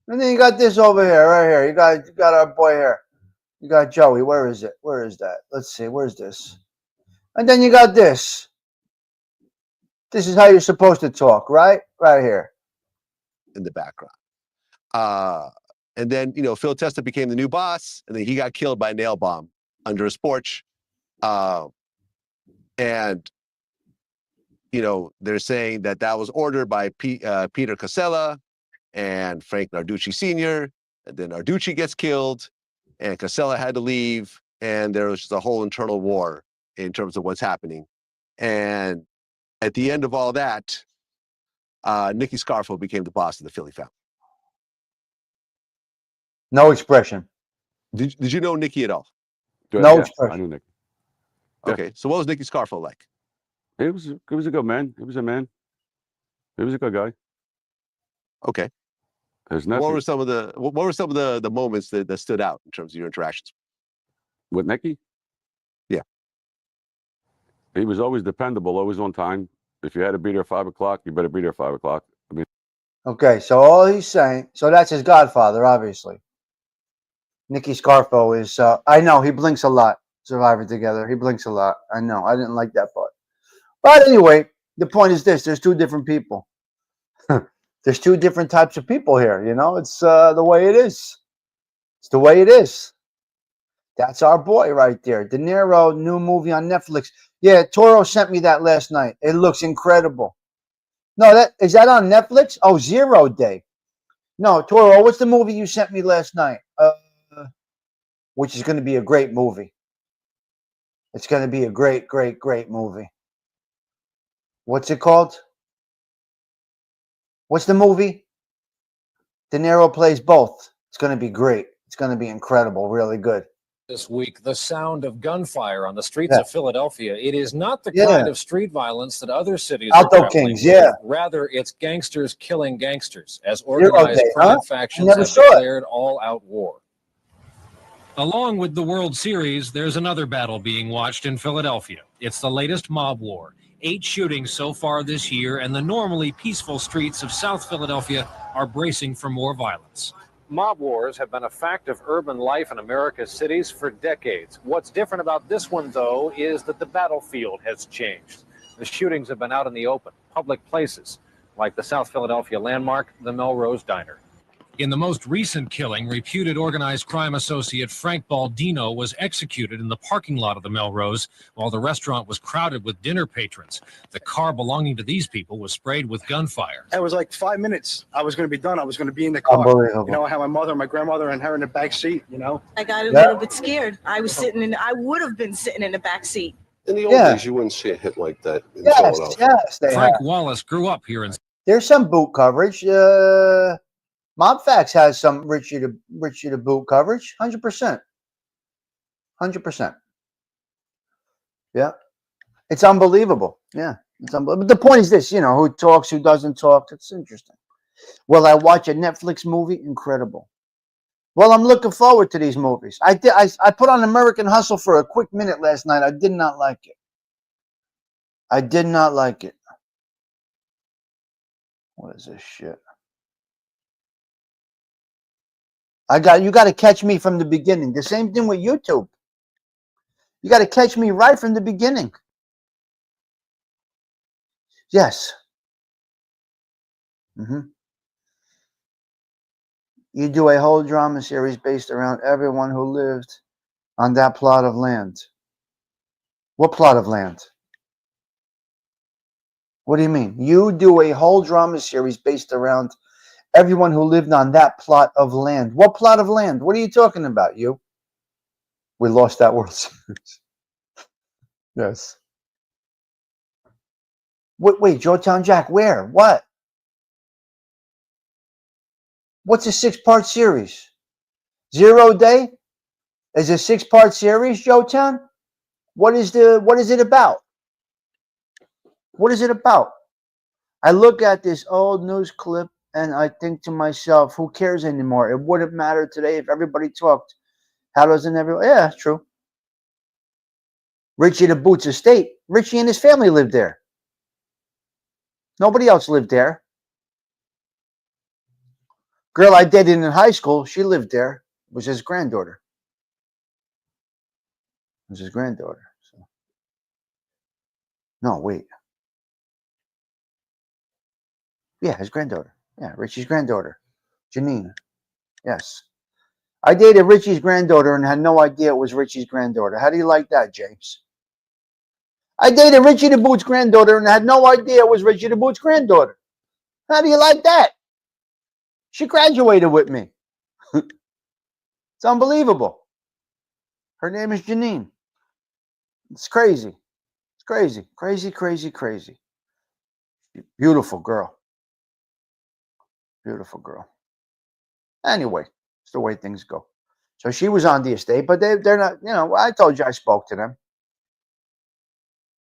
And then you got this over here, right here. You got our boy here. You got Joey. Where is it? Where is that? Let's see. Where's this? And then you got this. This is how you're supposed to talk, right? Right here. in the background. And then, Phil Testa became the new boss, and then he got killed by a nail bomb under his porch. And, they're saying that was ordered by Peter Casella and Frank Narducci Sr. And then Narducci gets killed, and Casella had to leave, and there was just a whole internal war in terms of what's happening. And at the end of all that, Nicky Scarfo became the boss of the Philly family. No expression. Did you know Nicky at all? No expression. I knew Nicky. Okay, so what was Nicky Scarfo like? He was a good man. He was a man. He was a good guy. Okay. There's nothing. What were some of the moments that stood out in terms of your interactions with Nicky? Yeah. He was always dependable, always on time. If you had to be there at 5 o'clock, you better be there at 5 o'clock. I mean. Okay, so all he's saying, so that's his godfather, obviously. Nicky Scarfo is, I know, he blinks a lot. Survivor Together, he blinks a lot. I know, I didn't like that part. But anyway, the point is this, there's two different people. There's two different types of people here, it's the way it is. It's the way it is. That's our boy right there. De Niro, new movie on Netflix. Yeah, Toro sent me that last night. It looks incredible. No, is that on Netflix? Oh, 0 Day. No, Toro, what's the movie you sent me last night? Which is going to be a great movie. It's going to be a great, great, great movie. What's it called? What's the movie? De Niro plays both. It's going to be great. It's going to be incredible, really good. This week, the sound of gunfire on the streets of Philadelphia. It is not the kind of street violence that other cities are grappling with. Rather, it's gangsters killing gangsters, as organized crime factions have declared all-out war. Along with the World Series, there's another battle being watched in Philadelphia. It's the latest mob war. 8 shootings so far this year, and the normally peaceful streets of South Philadelphia are bracing for more violence. Mob wars have been a fact of urban life in America's cities for decades. What's different about this one, though, is that the battlefield has changed. The shootings have been out in the open, public places, like the South Philadelphia landmark, the Melrose Diner. In the most recent killing, reputed organized crime associate Frank Baldino was executed in the parking lot of the Melrose while the restaurant was crowded with dinner patrons. The car belonging to these people was sprayed with gunfire. It was like 5 minutes. I was going to be done. I was going to be in the car. Unbelievable. I had my mother, my grandmother, and her in the back seat, I got a little bit scared. I would have been sitting in the back seat. In the old days, you wouldn't see a hit like that in Philadelphia. Yes, Frank Wallace grew up here in... There's some boot coverage. Mob Facts has some Richie to Boot coverage, 100%. 100%. Yeah. It's unbelievable. Yeah. It's unbelievable. But the point is this, who talks, who doesn't talk. It's interesting. Will I watch a Netflix movie? Incredible. Well, I'm looking forward to these movies. I put on American Hustle for a quick minute last night. I did not like it. I did not like it. What is this shit? You got to catch me from the beginning. The same thing with YouTube. You got to catch me right from the beginning. Yes. You do a whole drama series based around everyone who lived on that plot of land. What plot of land? What do you mean? You do a whole drama series based around everyone who lived on that plot of land. What plot of land? What are you talking about, you? We lost that World Series. Yes. Wait, Joetown Jack, where? What? What's a 6-part series? 0 Day is a 6-part series, Joetown? What is it about? What is it about? I look at this old news clip and I think to myself, who cares anymore? It wouldn't matter today if everybody talked. How doesn't everyone? Yeah, that's true. Richie the Boots estate. Richie and his family lived there. Nobody else lived there. Girl I dated in high school, she lived there. It was his granddaughter. It was his granddaughter. So. No, wait. Yeah, his granddaughter. Yeah, Richie's granddaughter, Janine. Yes. I dated Richie's granddaughter and had no idea it was Richie's granddaughter. How do you like that, James? I dated Richie the Boot's granddaughter and had no idea it was Richie the Boot's granddaughter. How do you like that? She graduated with me. It's unbelievable. Her name is Janine. It's crazy. It's crazy. Crazy, crazy, crazy. Beautiful girl. Beautiful girl. Anyway, it's the way things go. So she was on the estate, but they're not, you know, I told you I spoke to them.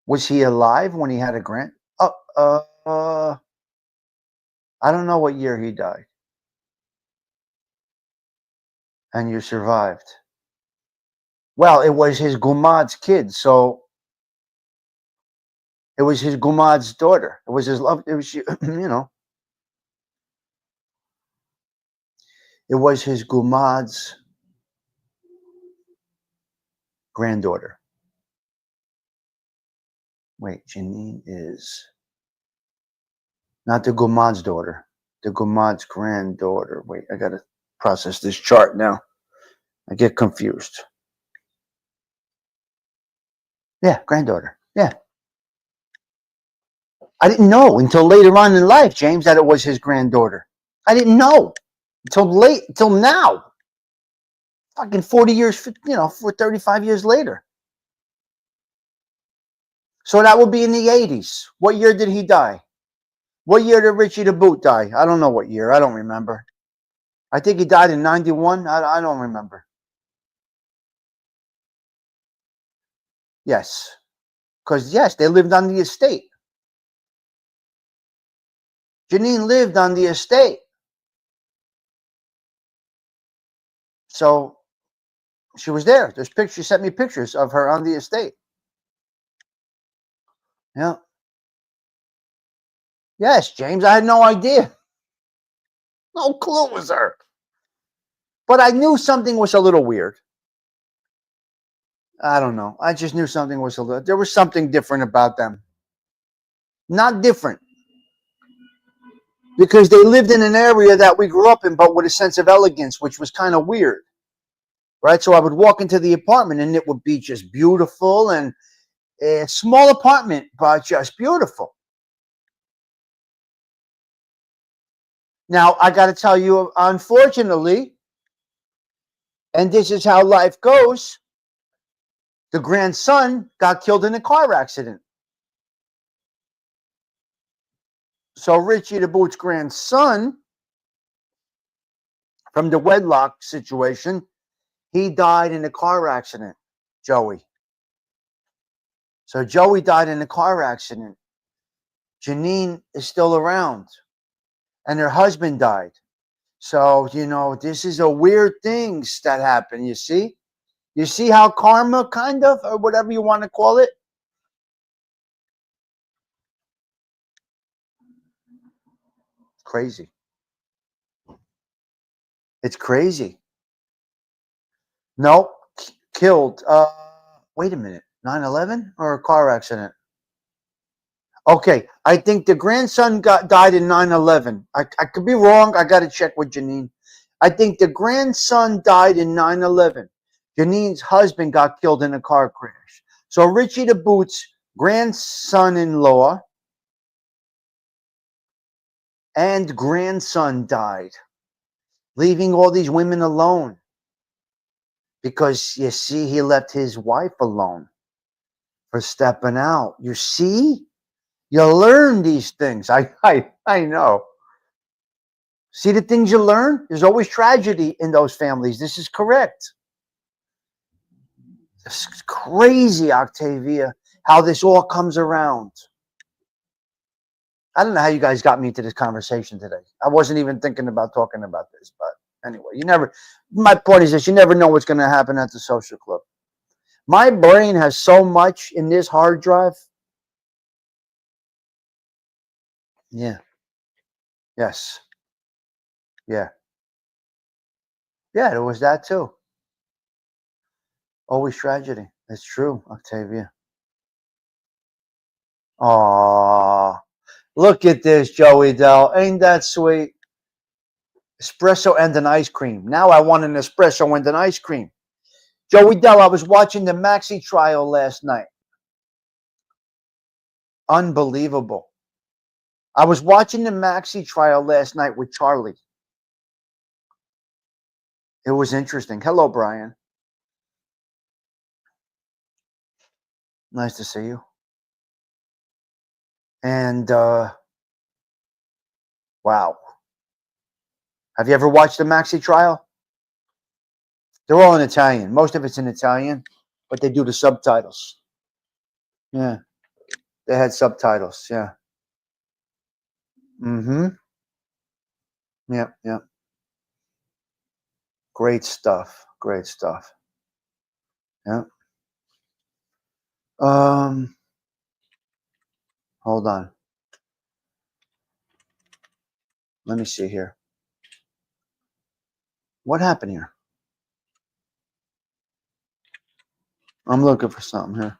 Was he alive when he had a grant? I don't know what year he died. And you survived. Well, it was his gumad's kid, so it was his gumad's daughter. It was his love. It was, you know, it was his gumad's granddaughter. Wait, Janine is not the gumad's daughter. The gumad's granddaughter. Wait, I gotta process this chart now. I get confused. Yeah, granddaughter. Yeah. I didn't know until later on in life, James, that it was his granddaughter. I didn't know until now. Fucking 40 years, you know, for 35 years later. So that would be in the 80s. What year did he die? What year did Richie the Boot die? I don't know what year. I don't remember. I think he died in 91. I don't remember. Yes. Because, yes, they lived on the estate. Janine lived on the estate. So she was there. There's pictures. She sent me pictures of her on the estate. Yeah. Yes, James, I had no idea. No clue it was her. But I knew something was a little weird. I don't know. I just knew something was there was something different about them. Not different. Because they lived in an area that we grew up in, but with a sense of elegance, which was kind of weird. Right? So I would walk into the apartment and it would be just beautiful, and a small apartment, but just beautiful. Now, I got to tell you, unfortunately, and this is how life goes, the grandson got killed in a car accident. So Richie the Boot's grandson, from the wedlock situation, he died in a car accident, Joey. So Joey died in a car accident. Janine is still around, and her husband died. So, you know, this is a weird things that happen, you see? You see how karma, kind of, or whatever you want to call it? Crazy. It's crazy. No, killed. Wait a minute. 9/11 or a car accident? Okay, I think the grandson died in 9/11. I could be wrong. I got to check with Janine. I think the grandson died in 9/11. Janine's husband got killed in a car crash. So Richie the Boot's grandson-in-law and grandson died, leaving all these women alone. Because, you see, he left his wife alone for stepping out. You see? You learn these things. I know. See the things you learn? There's always tragedy in those families. This is correct. It's crazy, Octavia, how this all comes around. I don't know how you guys got me into this conversation today. I wasn't even thinking about talking about this, but anyway, my point is this, you never know what's going to happen at the social club. My brain has so much in this hard drive. Yeah. Yes. Yeah. Yeah, there was that too. Always tragedy. It's true, Octavia. Aw. Look at this, Joey Dell. Ain't that sweet? Espresso and an ice cream. Now I want an espresso and an ice cream. Joey Dell, I was watching the Maxi trial last night. Unbelievable. I was watching the Maxi trial last night with Charlie. It was interesting. Hello, Brian. Nice to see you. And, wow. Have you ever watched the Maxi trial? They're all in Italian. Most of it's in Italian, but they do the subtitles. Yeah. They had subtitles. Yeah. Mm-hmm. Yep. Yep. Great stuff. Great stuff. Yeah. Hold on. Let me see here. What happened here? I'm looking for something here.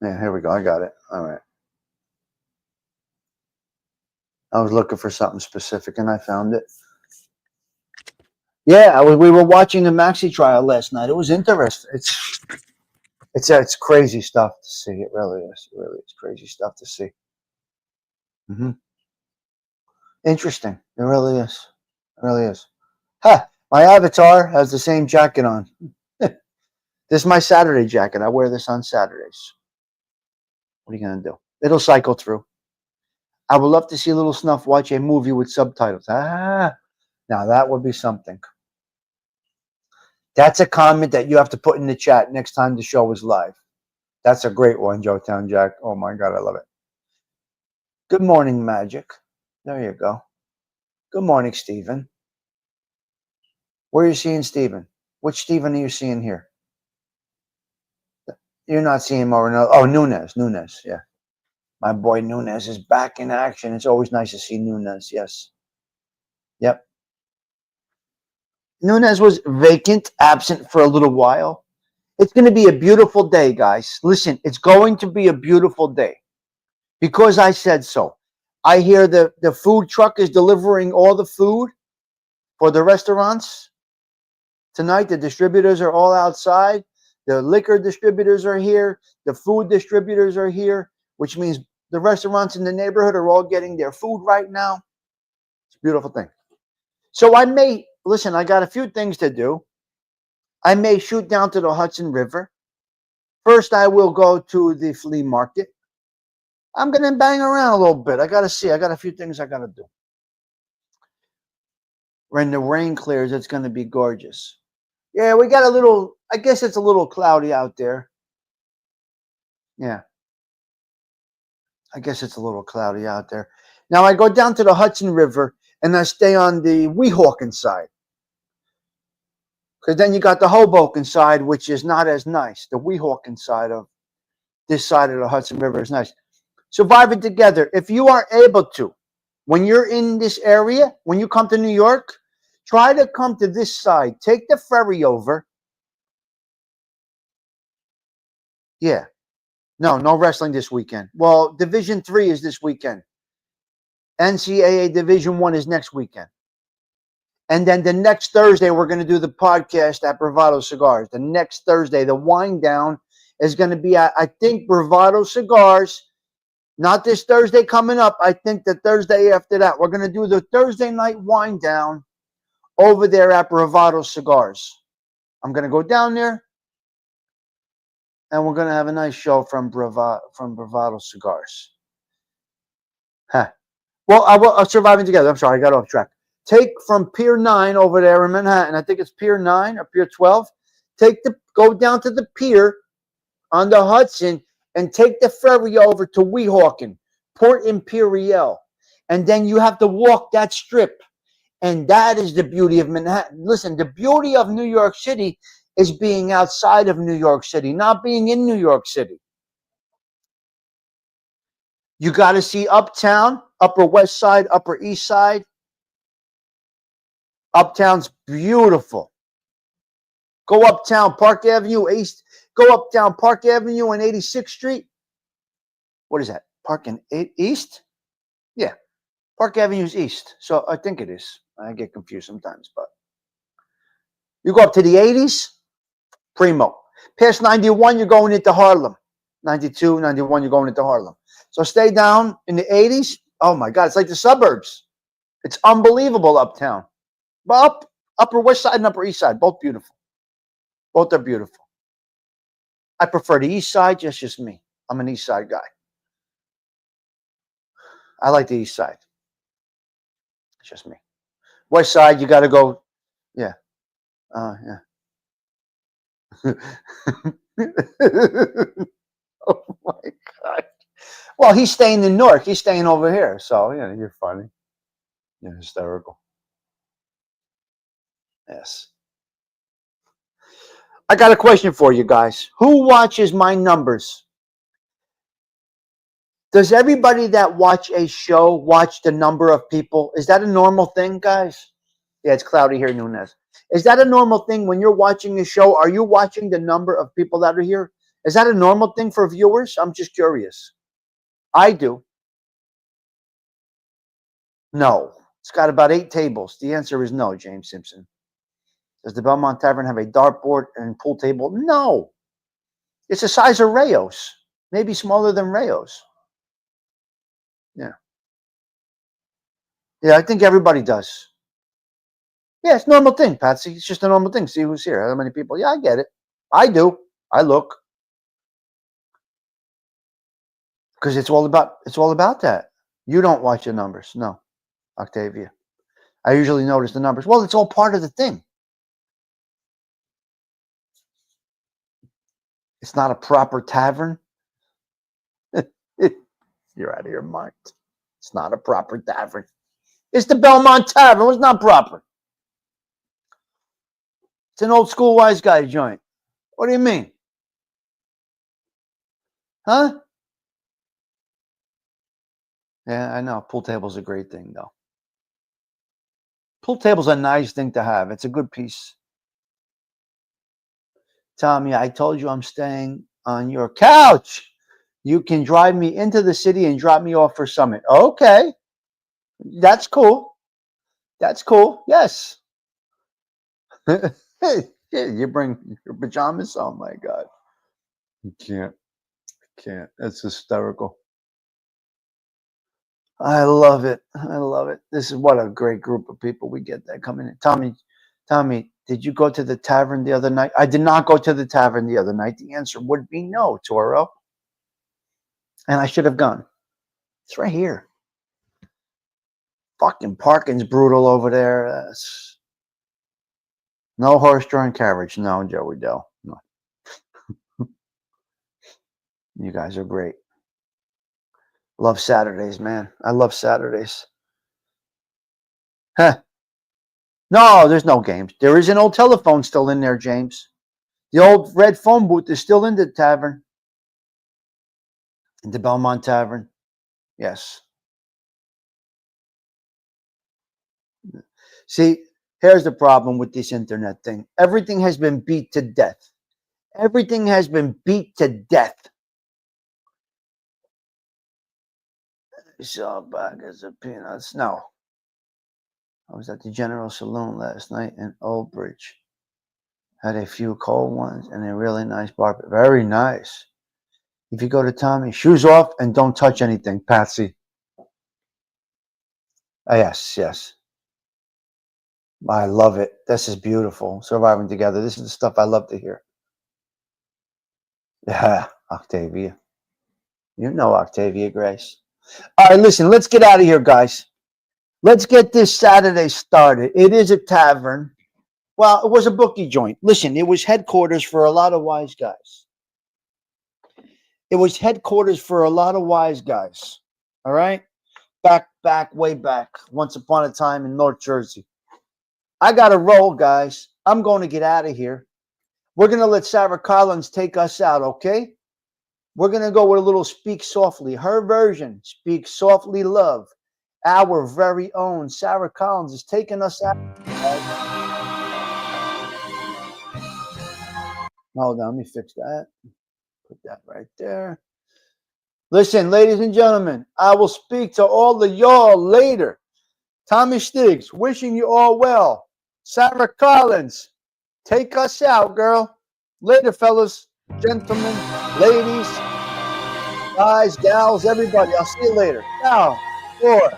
Yeah, here we go. I got it. All right. I was looking for something specific and I found it. Yeah, we were watching the Maxi trial last night. It was interesting. It's crazy stuff to see. It really is. It really is crazy stuff to see. Mm-hmm. Interesting. It really is. It really is. Ha! My avatar has the same jacket on. This is my Saturday jacket. I wear this on Saturdays. What are you going to do? It'll cycle through. I would love to see Little Snuff watch a movie with subtitles. Now that would be something. That's a comment that you have to put in the chat next time the show is live. That's a great one, Joetown Jack. Oh my God, I love it. Good morning, Magic. There you go. Good morning, Stephen. Where are you seeing Stephen? Which Stephen are you seeing here? You're not seeing him over no. Oh, Nunez. Nunez, yeah. My boy Nunez is back in action. It's always nice to see Nunez, yes. Yep. Nunez was vacant, absent for a little while. It's going to be a beautiful day, guys. Listen, it's going to be a beautiful day because I said so. I hear the food truck is delivering all the food for the restaurants. Tonight, the distributors are all outside. The liquor distributors are here. The food distributors are here, which means the restaurants in the neighborhood are all getting their food right now. It's a beautiful thing. So I may, listen, I got a few things to do. I may shoot down to the Hudson River. First, I will go to the flea market. I'm going to bang around a little bit. I got to see. I got a few things I got to do. When the rain clears, it's going to be gorgeous. Yeah, we got a little, I guess it's a little cloudy out there. Yeah. I guess it's a little cloudy out there. Now, I go down to the Hudson River, and I stay on the Weehawken side. Because then you got the Hoboken side, which is not as nice. The Weehawken side of this side of the Hudson River is nice. Surviving together. If you are able to, when you're in this area, when you come to New York, try to come to this side. Take the ferry over. Yeah. No wrestling this weekend. Well, Division 3 is this weekend. NCAA Division 1 is next weekend. And then the next Thursday, we're going to do the podcast at Bravado Cigars. The next Thursday, the wind down is going to be at, I think, Bravado Cigars. Not this Thursday coming up. I think the Thursday after that. We're going to do the Thursday night wind down over there at Bravado Cigars. I'm going to go down there, and we're going to have a nice show from Bravado Cigars. Huh. Well, Surviving Together. I'm sorry, I got off track. Take from Pier 9 over there in Manhattan. I think it's Pier 9 or Pier 12. Go down to the pier on the Hudson and take the ferry over to Weehawken, Port Imperial. And then you have to walk that strip. And that is the beauty of Manhattan. Listen, the beauty of New York City is being outside of New York City, not being in New York City. You got to see Uptown, Upper West Side, Upper East Side. Uptown's beautiful. Go uptown Park Avenue East. Go uptown Park Avenue and 86th Street. What is that? Park and East? Yeah. Park Avenue's east, so I think it is. I get confused sometimes, but you go up to the 80s, primo. Past 91, you're going into Harlem. 92, 91, you're going into Harlem. So stay down in the 80s. Oh my God, it's like the suburbs. It's unbelievable uptown. But Upper West Side and Upper East Side, both beautiful. Both are beautiful. I prefer the East Side, just me. I'm an East Side guy. I like the East Side. It's just me. West Side, you got to go. Yeah. Yeah. Oh my God. Well, he's staying in Newark. He's staying over here. So, yeah, you're funny. You're hysterical. Yes. I got a question for you guys. Who watches my numbers? Does everybody that watch a show watch the number of people? Is that a normal thing, guys? Yeah, it's cloudy here, Nunez. Is that a normal thing when you're watching a show? Are you watching the number of people that are here? Is that a normal thing for viewers? I'm just curious. I do. No. It's got about 8 tables. The answer is no, James Simpson. Does the Belmont Tavern have a dartboard and pool table? No. It's the size of Rayo's. Maybe smaller than Rayo's. Yeah. Yeah, I think everybody does. Yeah, it's a normal thing, Patsy. It's just a normal thing. See who's here. How many people? Yeah, I get it. I do. I look. Because it's all about that. You don't watch the numbers. No, Octavia. I usually notice the numbers. Well, it's all part of the thing. It's not a proper tavern. You're out of your mind. It's not a proper tavern. It's the Belmont Tavern. It's not proper. It's an old school wise guy joint. What do you mean? Huh? Yeah, I know. Pool table's a great thing, though. Pool table's a nice thing to have. It's a good piece. Tommy, I told you I'm staying on your couch. You can drive me into the city and drop me off for Summit. Okay. That's cool. That's cool. Yes. You bring your pajamas? Oh, my God. You can't. Can't. That's hysterical. I love it. I love it. This is what a great group of people we get that coming in. Tommy, did you go to the tavern the other night? I did not go to the tavern the other night. The answer would be no, Toro. And I should have gone. It's right here. Fucking parking's brutal over there. No horse-drawn carriage. No, Joey Dell. No. You guys are great. Love Saturdays, man. I love Saturdays. Huh. No, there's no games. There is an old telephone still in there, James. The old red phone booth is still in the tavern. In the Belmont Tavern. Yes. See, here's the problem with this internet thing. Everything has been beat to death. Everything has been beat to death. So back as a peanuts. No. I was at the General Saloon last night in Old Bridge. Had a few cold ones and a really nice bar. Very nice. If you go to Tommy, shoes off and don't touch anything, Patsy. Yes. I love it. This is beautiful. Surviving together. This is the stuff I love to hear. Yeah, Octavia. You know Octavia Grace. All right, listen, let's get out of here, guys. Let's get this Saturday started. It is a tavern. Well, it was a bookie joint. Listen, it was headquarters for a lot of wise guys. It was headquarters for a lot of wise guys. All right? Way back, once upon a time in North Jersey. I got to roll, guys. I'm going to get out of here. We're going to let Sarah Collins take us out, okay? We're going to go with a little Speak Softly. Her version, Speak Softly Love. Our very own Sarah Collins is taking us out. Hold on, let me fix that. Put that right there. Listen, ladies and gentlemen, I will speak to all of y'all later. Tommy Stigs, wishing you all well. Sarah Collins, take us out, girl. Later, fellas, gentlemen, ladies, guys, gals, everybody. I'll see you later. Now, 4.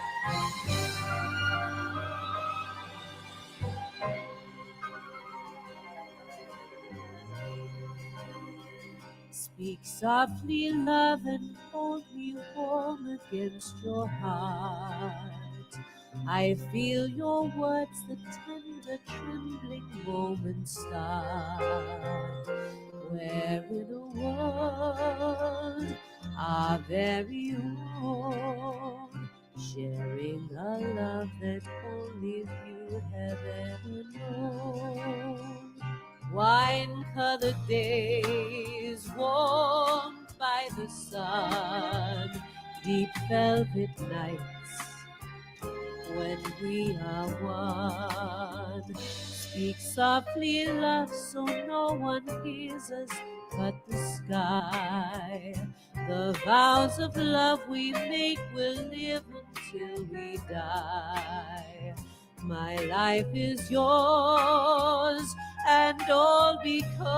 Speak softly, love, and hold me warm against your heart. I feel your words, the tender, trembling moments start. Where in a world our very own, sharing a love that only you have ever known. Wine-colored days warmed by the sun, deep velvet nights when we are one. Speak softly, love, so no one hears us but the sky. The vows of love we make will live until we die. My life is yours, and all because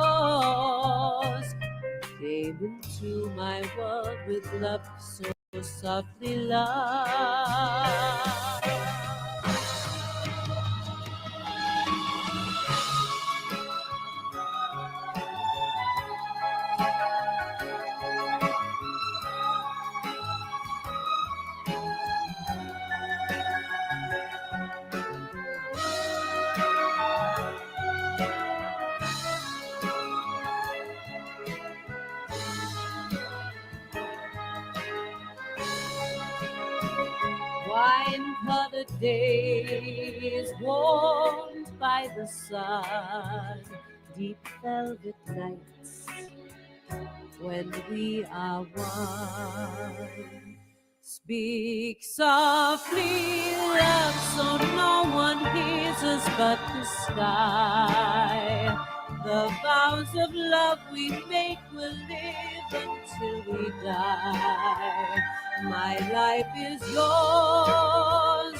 you came into my world with love so softly, love. Wine-colored days warmed by the sun, deep velvet nights when we are one. Speak softly, love, so no one hears us but the sky. The vows of love we make will live until we die. My life is yours.